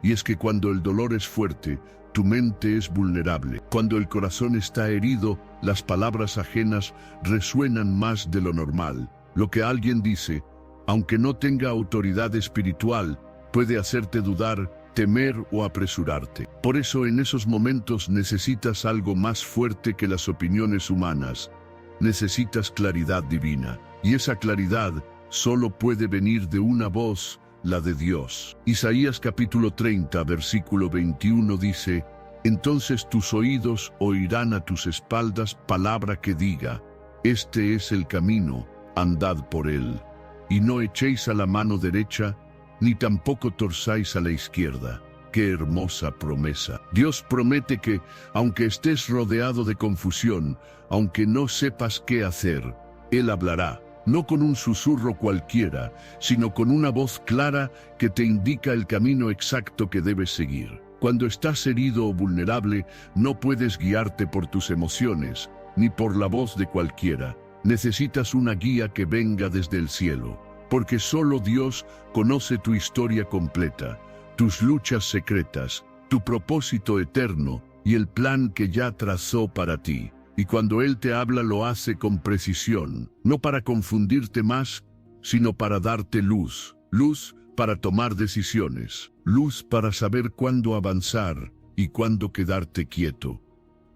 [SPEAKER 1] Y es que cuando el dolor es fuerte, tu mente es vulnerable. Cuando el corazón está herido, las palabras ajenas resuenan más de lo normal. Lo que alguien dice, aunque no tenga autoridad espiritual, puede hacerte dudar, temer o apresurarte. Por eso en esos momentos necesitas algo más fuerte que las opiniones humanas. Necesitas claridad divina. Y esa claridad solo puede venir de una voz, la de Dios. Isaías capítulo 30, versículo 21 dice: Entonces tus oídos oirán a tus espaldas palabra que diga: Este es el camino, andad por él. Y no echéis a la mano derecha, ni tampoco torzáis a la izquierda. ¡Qué hermosa promesa! Dios promete que, aunque estés rodeado de confusión, aunque no sepas qué hacer, Él hablará, no con un susurro cualquiera, sino con una voz clara que te indica el camino exacto que debes seguir. Cuando estás herido o vulnerable, no puedes guiarte por tus emociones, ni por la voz de cualquiera. Necesitas una guía que venga desde el cielo, porque solo Dios conoce tu historia completa, tus luchas secretas, tu propósito eterno y el plan que ya trazó para ti. Y cuando Él te habla lo hace con precisión, no para confundirte más, sino para darte luz. Luz para tomar decisiones, luz para saber cuándo avanzar y cuándo quedarte quieto.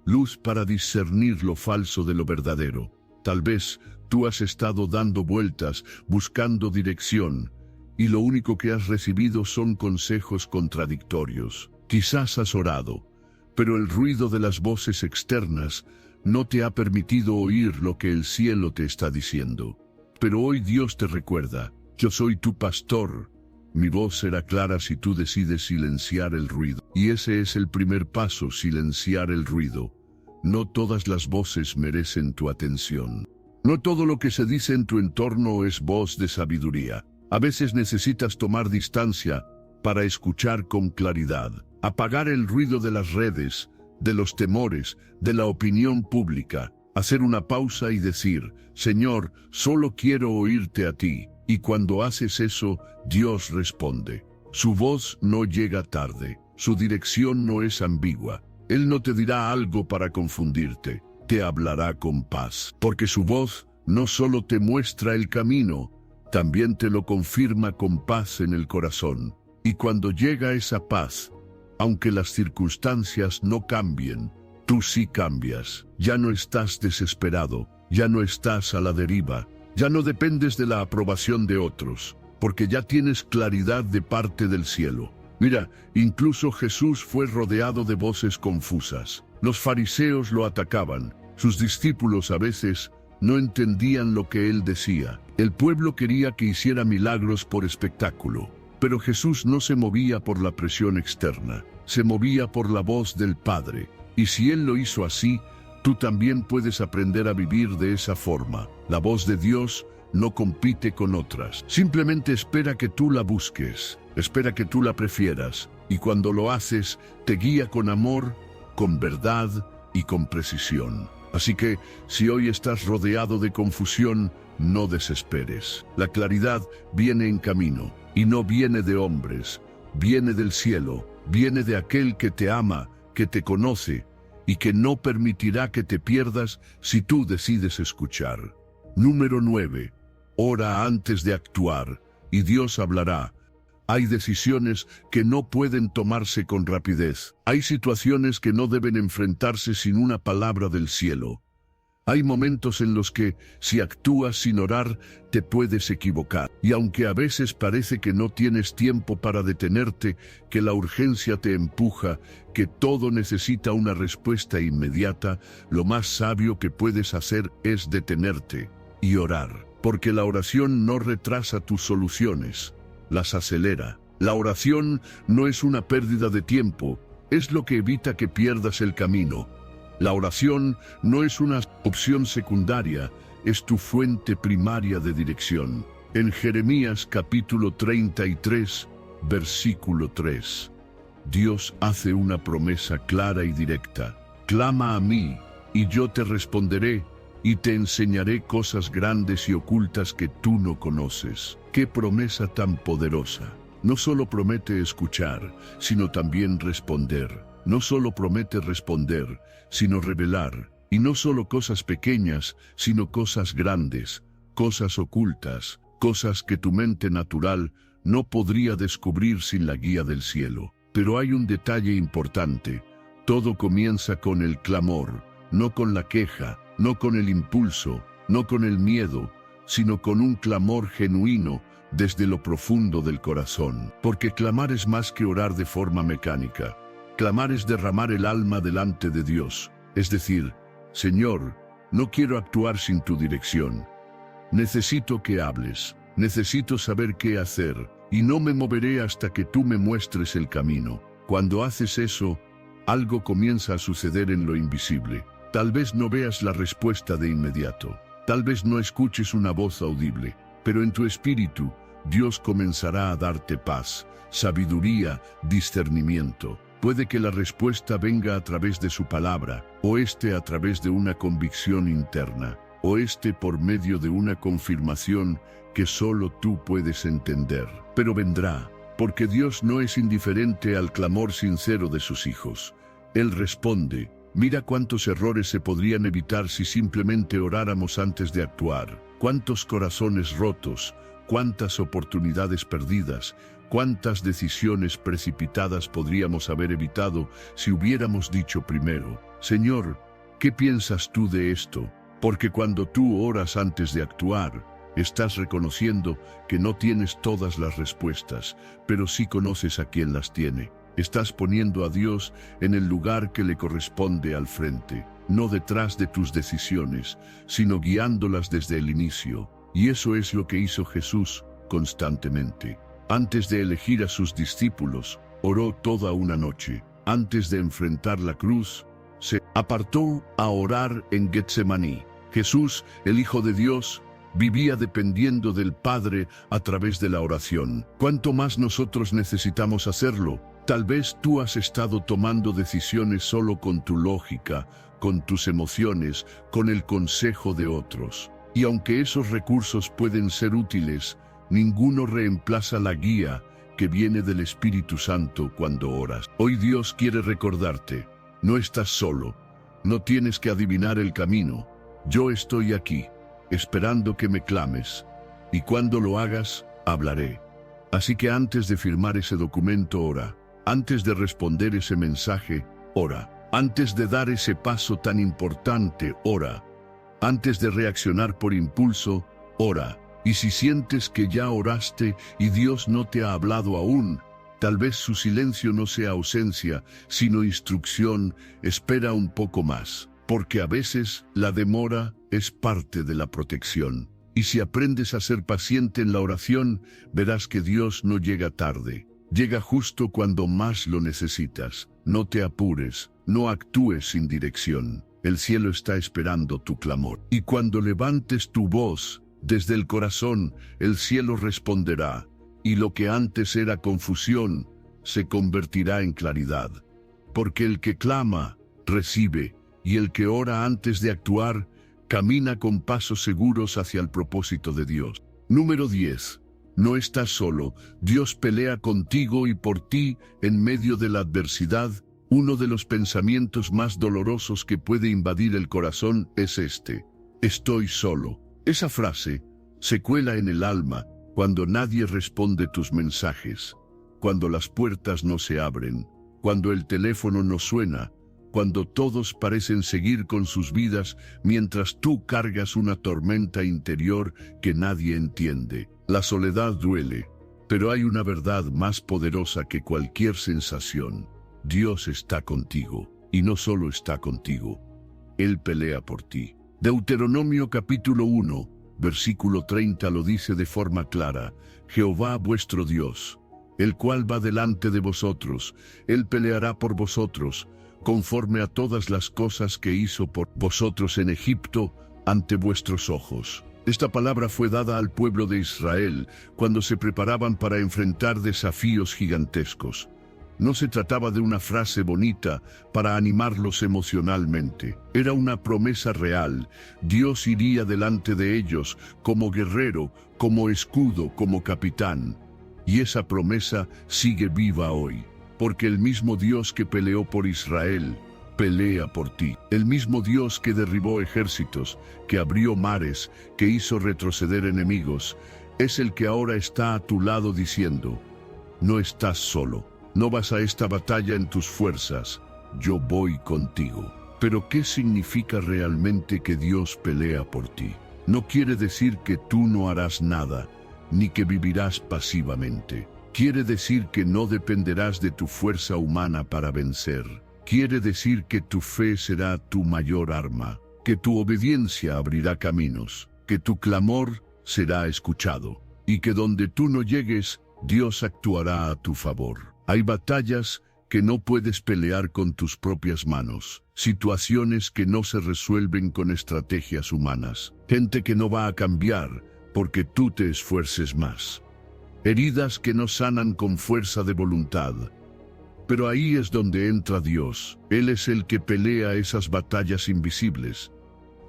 [SPEAKER 1] Luz para discernir lo falso de lo verdadero. Tal vez tú has estado dando vueltas, buscando dirección, y lo único que has recibido son consejos contradictorios. Quizás has orado, pero el ruido de las voces externas no te ha permitido oír lo que el cielo te está diciendo. Pero hoy Dios te recuerda: yo soy tu pastor. Mi voz será clara si tú decides silenciar el ruido. Y ese es el primer paso, silenciar el ruido. No todas las voces merecen tu atención. No todo lo que se dice en tu entorno es voz de sabiduría. A veces necesitas tomar distancia para escuchar con claridad. Apagar el ruido de las redes, de los temores, de la opinión pública. Hacer una pausa y decir: Señor, solo quiero oírte a ti. Y cuando haces eso, Dios responde. Su voz no llega tarde. Su dirección no es ambigua. Él no te dirá algo para confundirte. Te hablará con paz. Porque su voz no solo te muestra el camino, también te lo confirma con paz en el corazón. Y cuando llega esa paz, aunque las circunstancias no cambien, tú sí cambias. Ya no estás desesperado, ya no estás a la deriva, ya no dependes de la aprobación de otros, porque ya tienes claridad de parte del cielo. Mira, incluso Jesús fue rodeado de voces confusas. Los fariseos lo atacaban, sus discípulos a veces no entendían lo que él decía. El pueblo quería que hiciera milagros por espectáculo, pero Jesús no se movía por la presión externa, se movía por la voz del Padre. Y si Él lo hizo así, tú también puedes aprender a vivir de esa forma. La voz de Dios no compite con otras. Simplemente espera que tú la busques, espera que tú la prefieras, y cuando lo haces, te guía con amor, con verdad y con precisión. Así que, si hoy estás rodeado de confusión, no desesperes. La claridad viene en camino, y no viene de hombres, viene del cielo, viene de aquel que te ama, que te conoce, y que no permitirá que te pierdas si tú decides escuchar. Número 9. Ora antes de actuar, y Dios hablará. Hay decisiones que no pueden tomarse con rapidez. Hay situaciones que no deben enfrentarse sin una palabra del cielo. Hay momentos en los que, si actúas sin orar, te puedes equivocar. Y aunque a veces parece que no tienes tiempo para detenerte, que la urgencia te empuja, que todo necesita una respuesta inmediata, lo más sabio que puedes hacer es detenerte y orar. Porque la oración no retrasa tus soluciones, las acelera. La oración no es una pérdida de tiempo, es lo que evita que pierdas el camino. La oración no es una opción secundaria, es tu fuente primaria de dirección. En Jeremías capítulo 33, versículo 3, Dios hace una promesa clara y directa. Clama a mí, y yo te responderé, y te enseñaré cosas grandes y ocultas que tú no conoces. ¡Qué promesa tan poderosa! No solo promete escuchar, sino también responder. No solo promete responder, sino revelar. Y no solo cosas pequeñas, sino cosas grandes, cosas ocultas, cosas que tu mente natural no podría descubrir sin la guía del cielo. Pero hay un detalle importante. Todo comienza con el clamor, no con la queja, no con el impulso, no con el miedo, sino con un clamor genuino desde lo profundo del corazón. Porque clamar es más que orar de forma mecánica. Clamar es derramar el alma delante de Dios. Es decir, Señor, no quiero actuar sin tu dirección. Necesito que hables, necesito saber qué hacer, y no me moveré hasta que tú me muestres el camino. Cuando haces eso, algo comienza a suceder en lo invisible. Tal vez no veas la respuesta de inmediato, tal vez no escuches una voz audible, pero en tu espíritu, Dios comenzará a darte paz, sabiduría, discernimiento. Puede que la respuesta venga a través de su palabra, o a través de una convicción interna, o por medio de una confirmación que solo tú puedes entender. Pero vendrá, porque Dios no es indiferente al clamor sincero de sus hijos. Él responde. Mira cuántos errores se podrían evitar si simplemente oráramos antes de actuar. Cuántos corazones rotos, cuántas oportunidades perdidas, cuántas decisiones precipitadas podríamos haber evitado si hubiéramos dicho primero, Señor, ¿qué piensas tú de esto? Porque cuando tú oras antes de actuar, estás reconociendo que no tienes todas las respuestas, pero sí conoces a quien las tiene. Estás poniendo a Dios en el lugar que le corresponde al frente, no detrás de tus decisiones, sino guiándolas desde el inicio. Y eso es lo que hizo Jesús constantemente. Antes de elegir a sus discípulos, oró toda una noche. Antes de enfrentar la cruz, se apartó a orar en Getsemaní. Jesús, el Hijo de Dios, vivía dependiendo del Padre a través de la oración. ¿Cuánto más nosotros necesitamos hacerlo? Tal vez tú has estado tomando decisiones solo con tu lógica, con tus emociones, con el consejo de otros. Y aunque esos recursos pueden ser útiles, ninguno reemplaza la guía que viene del Espíritu Santo cuando oras. Hoy Dios quiere recordarte, no estás solo, no tienes que adivinar el camino. Yo estoy aquí, esperando que me clames, y cuando lo hagas, hablaré. Así que antes de firmar ese documento, ora. Antes de responder ese mensaje, ora. Antes de dar ese paso tan importante, ora. Antes de reaccionar por impulso, ora. Y si sientes que ya oraste y Dios no te ha hablado aún, tal vez su silencio no sea ausencia, sino instrucción, espera un poco más. Porque a veces la demora es parte de la protección. Y si aprendes a ser paciente en la oración, verás que Dios no llega tarde. Llega justo cuando más lo necesitas. No te apures, no actúes sin dirección. El cielo está esperando tu clamor. Y cuando levantes tu voz desde el corazón, el cielo responderá. Y lo que antes era confusión, se convertirá en claridad. Porque el que clama, recibe. Y el que ora antes de actuar, camina con pasos seguros hacia el propósito de Dios. Número 10. No estás solo. Dios pelea contigo y por ti en medio de la adversidad. Uno de los pensamientos más dolorosos que puede invadir el corazón es este: estoy solo. Esa frase se cuela en el alma cuando nadie responde tus mensajes, cuando las puertas no se abren, cuando el teléfono no suena, cuando todos parecen seguir con sus vidas mientras tú cargas una tormenta interior que nadie entiende. La soledad duele, pero hay una verdad más poderosa que cualquier sensación. Dios está contigo, y no solo está contigo, Él pelea por ti. Deuteronomio capítulo 1, versículo 30 lo dice de forma clara: Jehová vuestro Dios, el cual va delante de vosotros, Él peleará por vosotros, conforme a todas las cosas que hizo por vosotros en Egipto, ante vuestros ojos. Esta palabra fue dada al pueblo de Israel cuando se preparaban para enfrentar desafíos gigantescos. No se trataba de una frase bonita para animarlos emocionalmente. Era una promesa real. Dios iría delante de ellos como guerrero, como escudo, como capitán. Y esa promesa sigue viva hoy, porque el mismo Dios que peleó por Israel, pelea por ti. El mismo Dios que derribó ejércitos, que abrió mares, que hizo retroceder enemigos, es el que ahora está a tu lado diciendo: no estás solo, no vas a esta batalla en tus fuerzas, yo voy contigo. Pero ¿qué significa realmente que Dios pelea por ti? No quiere decir que tú no harás nada, ni que vivirás pasivamente. Quiere decir que no dependerás de tu fuerza humana para vencer. Quiere decir que tu fe será tu mayor arma, que tu obediencia abrirá caminos, que tu clamor será escuchado, y que donde tú no llegues, Dios actuará a tu favor. Hay batallas que no puedes pelear con tus propias manos, situaciones que no se resuelven con estrategias humanas, gente que no va a cambiar porque tú te esfuerces más, heridas que no sanan con fuerza de voluntad. Pero ahí es donde entra Dios. Él es el que pelea esas batallas invisibles.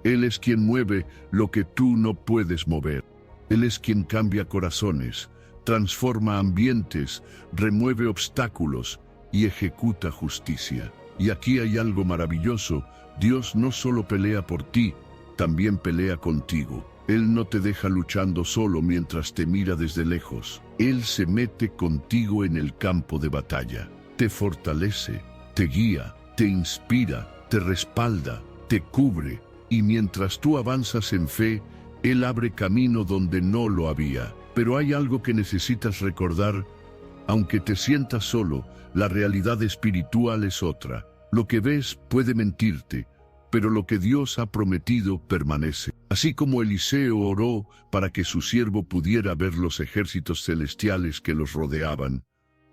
[SPEAKER 1] Él es quien mueve lo que tú no puedes mover. Él es quien cambia corazones, transforma ambientes, remueve obstáculos y ejecuta justicia. Y aquí hay algo maravilloso. Dios no solo pelea por ti, también pelea contigo. Él no te deja luchando solo mientras te mira desde lejos. Él se mete contigo en el campo de batalla. Te fortalece, te guía, te inspira, te respalda, te cubre. Y mientras tú avanzas en fe, Él abre camino donde no lo había. Pero hay algo que necesitas recordar. Aunque te sientas solo, la realidad espiritual es otra. Lo que ves puede mentirte, pero lo que Dios ha prometido permanece. Así como Eliseo oró para que su siervo pudiera ver los ejércitos celestiales que los rodeaban,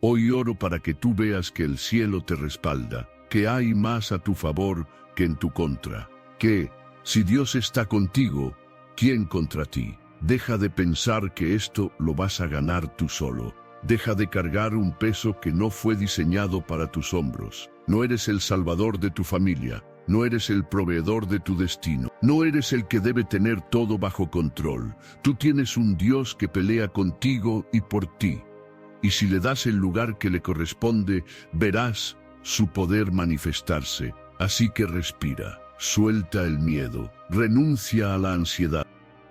[SPEAKER 1] hoy oro para que tú veas que el cielo te respalda, que hay más a tu favor que en tu contra, que, si Dios está contigo, ¿quién contra ti? Deja de pensar que esto lo vas a ganar tú solo. Deja de cargar un peso que no fue diseñado para tus hombros. No eres el salvador de tu familia. No eres el proveedor de tu destino. No eres el que debe tener todo bajo control. Tú tienes un Dios que pelea contigo y por ti. Y si le das el lugar que le corresponde, verás su poder manifestarse. Así que respira, suelta el miedo, renuncia a la ansiedad.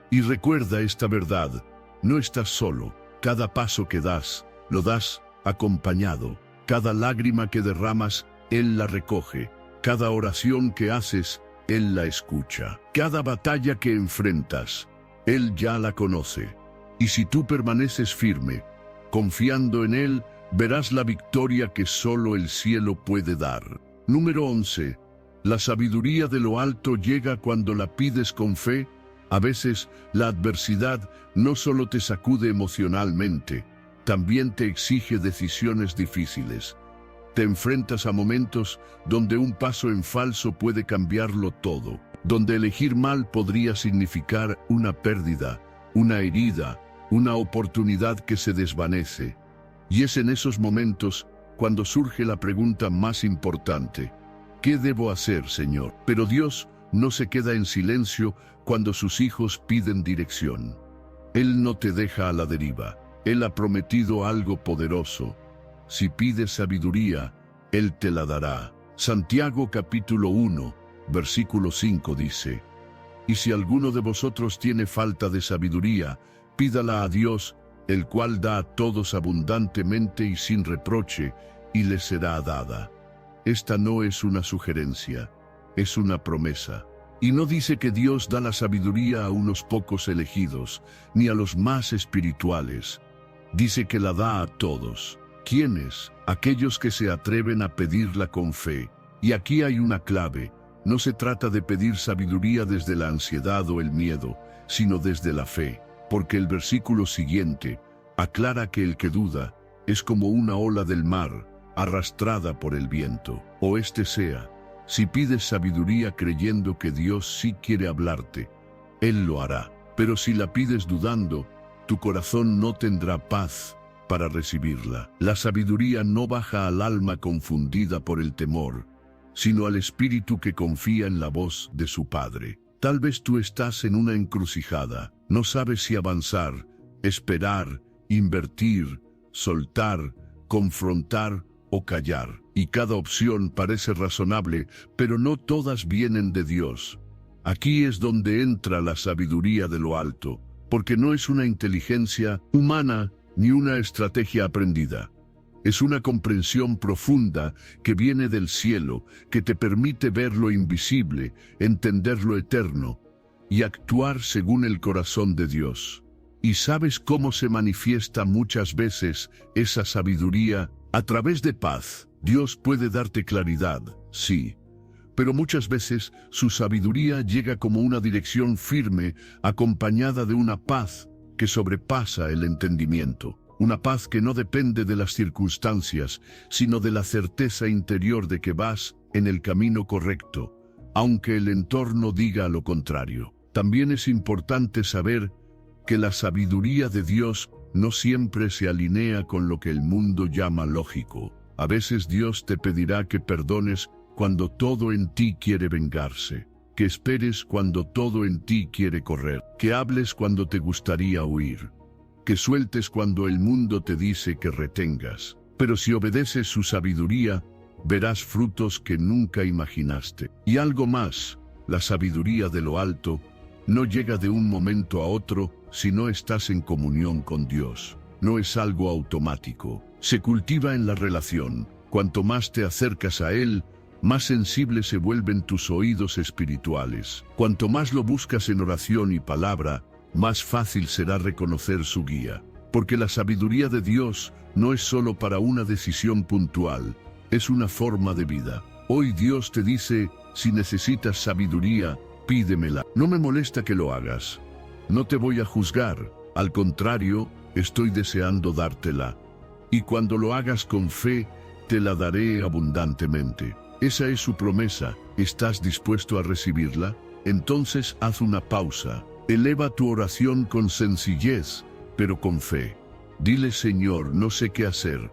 [SPEAKER 1] Y recuerda esta verdad: no estás solo. Cada paso que das, lo das acompañado. Cada lágrima que derramas, Él la recoge. Cada oración que haces, Él la escucha. Cada batalla que enfrentas, Él ya la conoce. Y si tú permaneces firme, confiando en Él, verás la victoria que solo el cielo puede dar. Número 11. La sabiduría de lo alto llega cuando la pides con fe. A veces, la adversidad no solo te sacude emocionalmente, también te exige decisiones difíciles. Te enfrentas a momentos donde un paso en falso puede cambiarlo todo, donde elegir mal podría significar una pérdida, una herida, una oportunidad que se desvanece. Y es en esos momentos cuando surge la pregunta más importante: ¿qué debo hacer, Señor? Pero Dios no se queda en silencio cuando sus hijos piden dirección. Él no te deja a la deriva. Él ha prometido algo poderoso. Si pides sabiduría, Él te la dará. Santiago capítulo 1, versículo 5 dice: y si alguno de vosotros tiene falta de sabiduría, pídala a Dios, el cual da a todos abundantemente y sin reproche, y le será dada. Esta no es una sugerencia, es una promesa. Y no dice que Dios da la sabiduría a unos pocos elegidos, ni a los más espirituales. Dice que la da a todos. ¿Quiénes? Aquellos que se atreven a pedirla con fe. Y aquí hay una clave: no se trata de pedir sabiduría desde la ansiedad o el miedo, sino desde la fe, porque el versículo siguiente aclara que el que duda es como una ola del mar, arrastrada por el viento. O este sea, si pides sabiduría creyendo que Dios sí quiere hablarte, Él lo hará. Pero si la pides dudando, tu corazón no tendrá paz, para recibirla. La sabiduría no baja al alma confundida por el temor, sino al espíritu que confía en la voz de su Padre. Tal vez tú estás en una encrucijada, no sabes si avanzar, esperar, invertir, soltar, confrontar o callar. Y cada opción parece razonable, pero no todas vienen de Dios. Aquí es donde entra la sabiduría de lo alto, porque no es una inteligencia humana ni una estrategia aprendida. Es una comprensión profunda que viene del cielo, que te permite ver lo invisible, entender lo eterno y actuar según el corazón de Dios. ¿Y sabes cómo se manifiesta muchas veces esa sabiduría? A través de paz. Dios puede darte claridad, sí, pero muchas veces su sabiduría llega como una dirección firme, acompañada de una paz que sobrepasa el entendimiento. Una paz que no depende de las circunstancias, sino de la certeza interior de que vas en el camino correcto, aunque el entorno diga lo contrario. También es importante saber que la sabiduría de Dios no siempre se alinea con lo que el mundo llama lógico. A veces Dios te pedirá que perdones cuando todo en ti quiere vengarse, que esperes cuando todo en ti quiere correr, que hables cuando te gustaría huir, que sueltes cuando el mundo te dice que retengas. Pero si obedeces su sabiduría, verás frutos que nunca imaginaste. Y algo más, la sabiduría de lo alto no llega de un momento a otro si no estás en comunión con Dios. No es algo automático. Se cultiva en la relación. Cuanto más te acercas a Él, más sensibles se vuelven tus oídos espirituales. Cuanto más lo buscas en oración y palabra, más fácil será reconocer su guía. Porque la sabiduría de Dios no es solo para una decisión puntual, es una forma de vida. Hoy Dios te dice, si necesitas sabiduría, pídemela. No me molesta que lo hagas. No te voy a juzgar. Al contrario, estoy deseando dártela. Y cuando lo hagas con fe, te la daré abundantemente. Esa es su promesa. ¿Estás dispuesto a recibirla? Entonces haz una pausa. Eleva tu oración con sencillez, pero con fe. Dile, Señor, no sé qué hacer,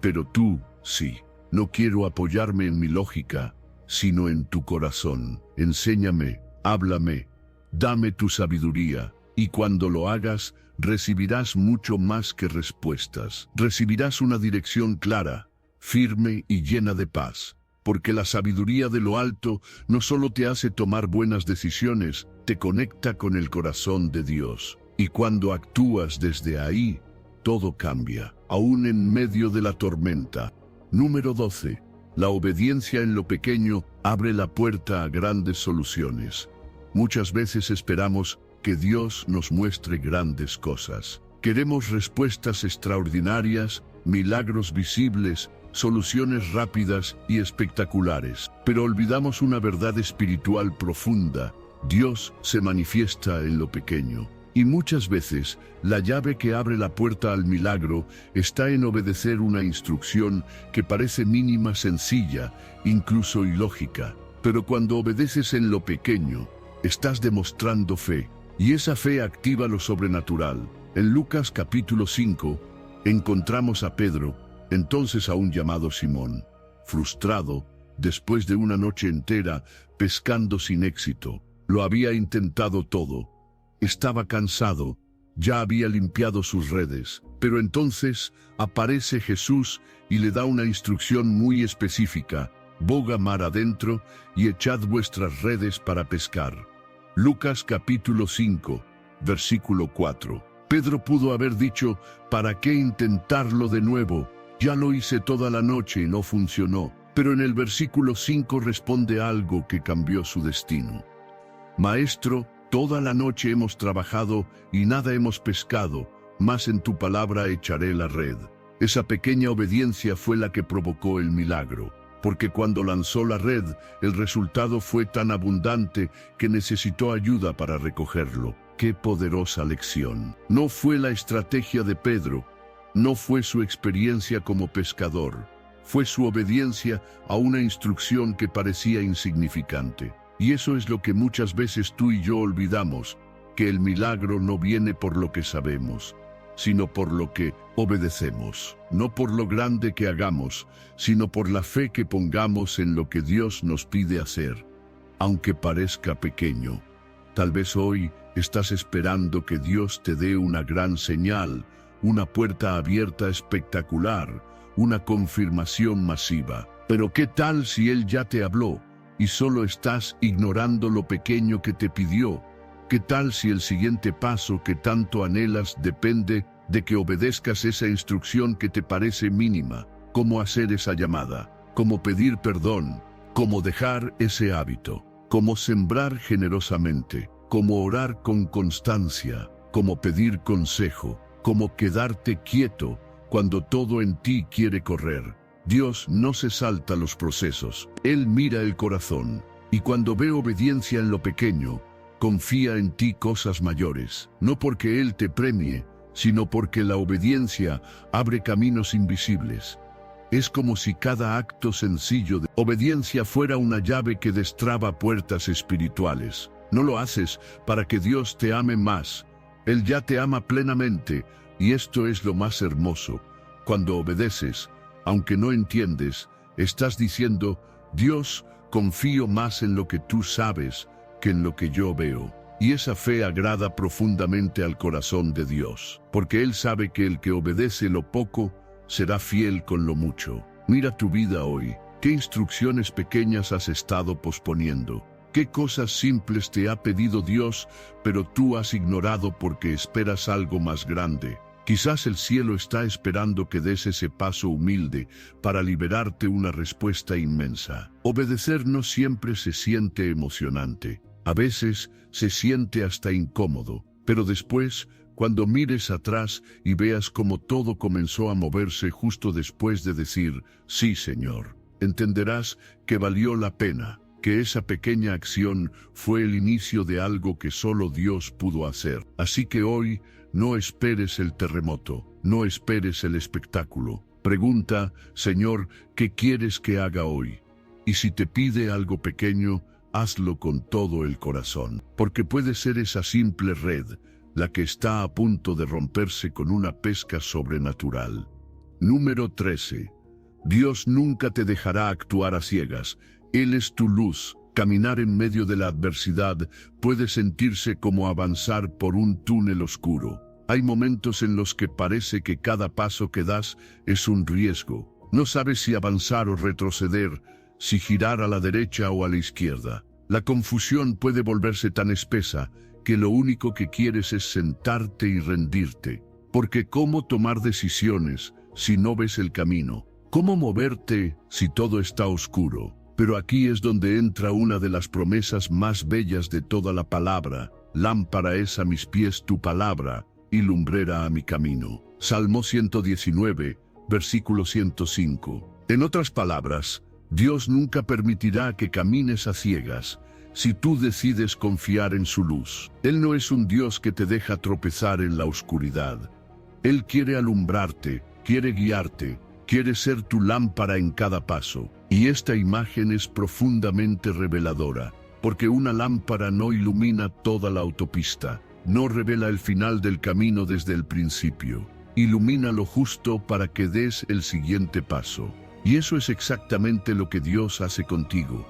[SPEAKER 1] pero tú, sí. No quiero apoyarme en mi lógica, sino en tu corazón. Enséñame, háblame, dame tu sabiduría, y cuando lo hagas, recibirás mucho más que respuestas. Recibirás una dirección clara, firme y llena de paz. Porque la sabiduría de lo alto no solo te hace tomar buenas decisiones, te conecta con el corazón de Dios. Y cuando actúas desde ahí, todo cambia, aún en medio de la tormenta. Número 12. La obediencia en lo pequeño abre la puerta a grandes soluciones. Muchas veces esperamos que Dios nos muestre grandes cosas. Queremos respuestas extraordinarias, milagros visibles, soluciones rápidas y espectaculares. Pero olvidamos una verdad espiritual profunda. Dios se manifiesta en lo pequeño. Y muchas veces, la llave que abre la puerta al milagro está en obedecer una instrucción que parece mínima, sencilla, incluso ilógica. Pero cuando obedeces en lo pequeño, estás demostrando fe. Y esa fe activa lo sobrenatural. En Lucas capítulo 5, encontramos a Pedro, entonces aún llamado Simón, frustrado, después de una noche entera, pescando sin éxito. Lo había intentado todo. Estaba cansado, ya había limpiado sus redes, pero entonces aparece Jesús y le da una instrucción muy específica: boga mar adentro y echad vuestras redes para pescar. Lucas capítulo 5, versículo 4. Pedro pudo haber dicho: ¿para qué intentarlo de nuevo? Ya lo hice toda la noche y no funcionó. Pero en el versículo 5 responde algo que cambió su destino. Maestro, toda la noche hemos trabajado y nada hemos pescado, mas en tu palabra echaré la red. Esa pequeña obediencia fue la que provocó el milagro, porque cuando lanzó la red, el resultado fue tan abundante que necesitó ayuda para recogerlo. ¡Qué poderosa lección! No fue la estrategia de Pedro, no fue su experiencia como pescador, fue su obediencia a una instrucción que parecía insignificante. Y eso es lo que muchas veces tú y yo olvidamos, que el milagro no viene por lo que sabemos, sino por lo que obedecemos. No por lo grande que hagamos, sino por la fe que pongamos en lo que Dios nos pide hacer, aunque parezca pequeño. Tal vez hoy estás esperando que Dios te dé una gran señal, una puerta abierta espectacular, una confirmación masiva. Pero ¿qué tal si Él ya te habló y solo estás ignorando lo pequeño que te pidió? ¿Qué tal si el siguiente paso que tanto anhelas depende de que obedezcas esa instrucción que te parece mínima? ¿Cómo hacer esa llamada? ¿Cómo pedir perdón? ¿Cómo dejar ese hábito? ¿Cómo sembrar generosamente? ¿Cómo orar con constancia? ¿Cómo pedir consejo? ¿Cómo quedarte quieto cuando todo en ti quiere correr? Dios no se salta los procesos, Él mira el corazón, y cuando ve obediencia en lo pequeño, confía en ti cosas mayores, no porque Él te premie, sino porque la obediencia abre caminos invisibles. Es como si cada acto sencillo de obediencia fuera una llave que destraba puertas espirituales. No lo haces para que Dios te ame más, Él ya te ama plenamente, y esto es lo más hermoso. Cuando obedeces, aunque no entiendes, estás diciendo: Dios, confío más en lo que tú sabes que en lo que yo veo. Y esa fe agrada profundamente al corazón de Dios, porque Él sabe que el que obedece lo poco, será fiel con lo mucho. Mira tu vida hoy. ¿Qué instrucciones pequeñas has estado posponiendo? ¿Qué cosas simples te ha pedido Dios, pero tú has ignorado porque esperas algo más grande? Quizás el cielo está esperando que des ese paso humilde para liberarte una respuesta inmensa. Obedecer no siempre se siente emocionante. A veces se siente hasta incómodo, pero después, cuando mires atrás y veas cómo todo comenzó a moverse justo después de decir: sí, Señor, entenderás que valió la pena, que esa pequeña acción fue el inicio de algo que solo Dios pudo hacer. Así que hoy, no esperes el terremoto, no esperes el espectáculo. Pregunta: Señor, ¿qué quieres que haga hoy? Y si te pide algo pequeño, hazlo con todo el corazón, porque puede ser esa simple red la que está a punto de romperse con una pesca sobrenatural. Número 13. Dios nunca te dejará actuar a ciegas. Él es tu luz. Caminar en medio de la adversidad puede sentirse como avanzar por un túnel oscuro. Hay momentos en los que parece que cada paso que das es un riesgo. No sabes si avanzar o retroceder, si girar a la derecha o a la izquierda. La confusión puede volverse tan espesa que lo único que quieres es sentarte y rendirte. Porque ¿cómo tomar decisiones si no ves el camino? ¿Cómo moverte si todo está oscuro? Pero aquí es donde entra una de las promesas más bellas de toda la palabra. Lámpara es a mis pies tu palabra, y lumbrera a mi camino. Salmo 119, versículo 105. En otras palabras, Dios nunca permitirá que camines a ciegas si tú decides confiar en su luz. Él no es un Dios que te deja tropezar en la oscuridad. Él quiere alumbrarte, quiere guiarte, quiere ser tu lámpara en cada paso. Y esta imagen es profundamente reveladora, porque una lámpara no ilumina toda la autopista, no revela el final del camino desde el principio. Ilumina lo justo para que des el siguiente paso. Y eso es exactamente lo que Dios hace contigo.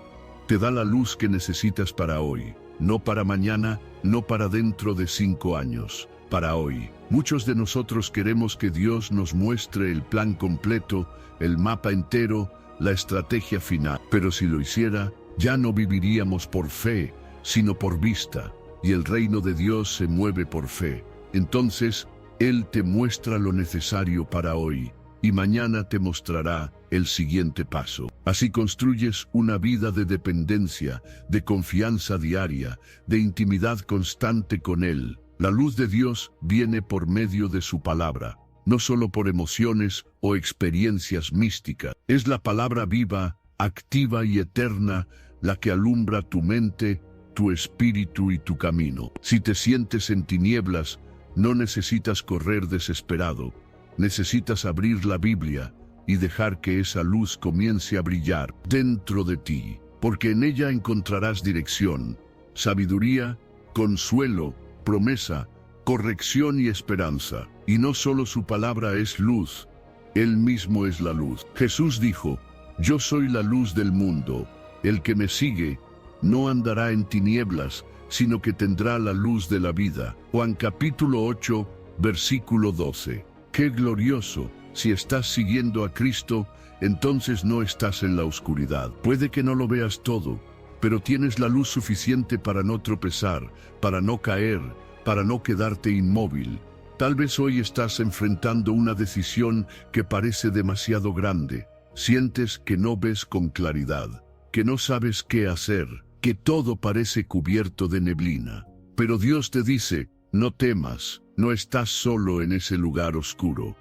[SPEAKER 1] Te da la luz que necesitas para hoy, no para mañana, no para dentro de 5 años, para hoy. Muchos de nosotros queremos que Dios nos muestre el plan completo, el mapa entero, la estrategia final. Pero si lo hiciera, ya no viviríamos por fe, sino por vista, y el reino de Dios se mueve por fe. Entonces, Él te muestra lo necesario para hoy, y mañana te mostrará el siguiente paso. Así construyes una vida de dependencia, de confianza diaria, de intimidad constante con Él. La luz de Dios viene por medio de su palabra, no solo por emociones o experiencias místicas. Es la palabra viva, activa y eterna la que alumbra tu mente, tu espíritu y tu camino. Si te sientes en tinieblas, no necesitas correr desesperado. Necesitas abrir la Biblia y dejar que esa luz comience a brillar dentro de ti, porque en ella encontrarás dirección, sabiduría, consuelo, promesa corrección y esperanza. Y no solo su palabra es luz, Él mismo es la luz. Jesús dijo, yo soy la luz del mundo. El que me sigue no andará en tinieblas, sino que tendrá la luz de la vida. Juan capítulo 8, versículo 12. ¡Qué glorioso! Si estás siguiendo a Cristo, entonces no estás en la oscuridad. Puede que no lo veas todo, pero tienes la luz suficiente para no tropezar, para no caer, para no quedarte inmóvil. Tal vez hoy estás enfrentando una decisión que parece demasiado grande. Sientes que no ves con claridad, que no sabes qué hacer, que todo parece cubierto de neblina. Pero Dios te dice, no temas, no estás solo en ese lugar oscuro.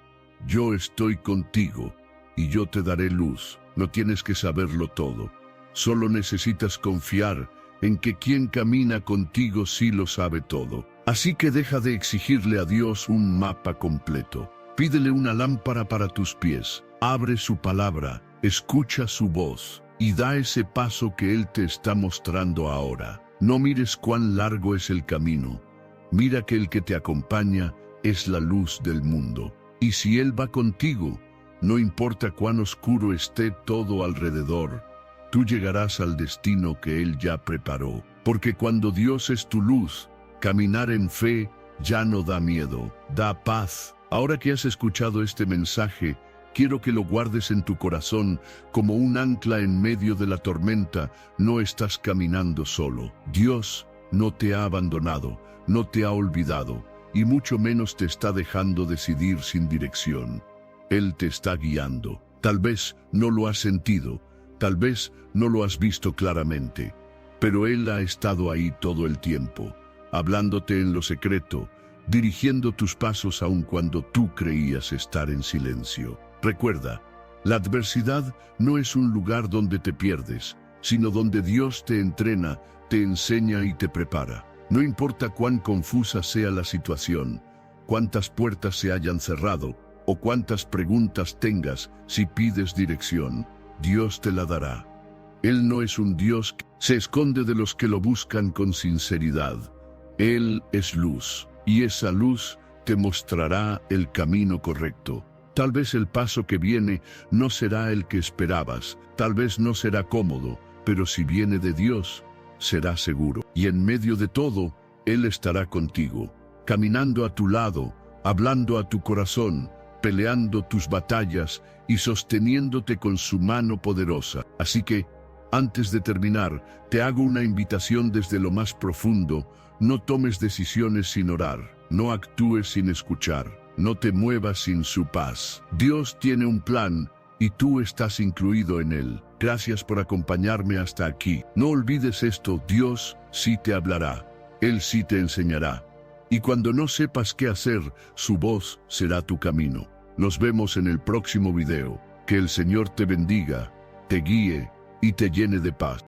[SPEAKER 1] Yo estoy contigo y yo te daré luz. No tienes que saberlo todo. Solo necesitas confiar en que quien camina contigo sí lo sabe todo. Así que deja de exigirle a Dios un mapa completo. Pídele una lámpara para tus pies. Abre su palabra, escucha su voz y da ese paso que Él te está mostrando ahora. No mires cuán largo es el camino. Mira que el que te acompaña es la luz del mundo. Y si Él va contigo, no importa cuán oscuro esté todo alrededor, tú llegarás al destino que Él ya preparó. Porque cuando Dios es tu luz, caminar en fe ya no da miedo, da paz. Ahora que has escuchado este mensaje, quiero que lo guardes en tu corazón como un ancla en medio de la tormenta. No estás caminando solo. Dios no te ha abandonado, no te ha olvidado, y mucho menos te está dejando decidir sin dirección. Él te está guiando. Tal vez no lo has sentido, tal vez no lo has visto claramente, pero Él ha estado ahí todo el tiempo, hablándote en lo secreto, dirigiendo tus pasos aun cuando tú creías estar en silencio. Recuerda, la adversidad no es un lugar donde te pierdes, sino donde Dios te entrena, te enseña y te prepara. No importa cuán confusa sea la situación, cuántas puertas se hayan cerrado o cuántas preguntas tengas, si pides dirección, Dios te la dará. Él no es un Dios que se esconde de los que lo buscan con sinceridad. Él es luz, y esa luz te mostrará el camino correcto. Tal vez el paso que viene no será el que esperabas, tal vez no será cómodo, pero si viene de Dios, será seguro. Y en medio de todo, Él estará contigo, caminando a tu lado, hablando a tu corazón, peleando tus batallas y sosteniéndote con su mano poderosa. Así que, antes de terminar, te hago una invitación desde lo más profundo. No tomes decisiones sin orar, no actúes sin escuchar, no te muevas sin su paz. Dios tiene un plan y tú estás incluido en él. Gracias por acompañarme hasta aquí. No olvides esto, Dios sí te hablará, Él sí te enseñará. Y cuando no sepas qué hacer, su voz será tu camino. Nos vemos en el próximo video. Que el Señor te bendiga, te guíe y te llene de paz.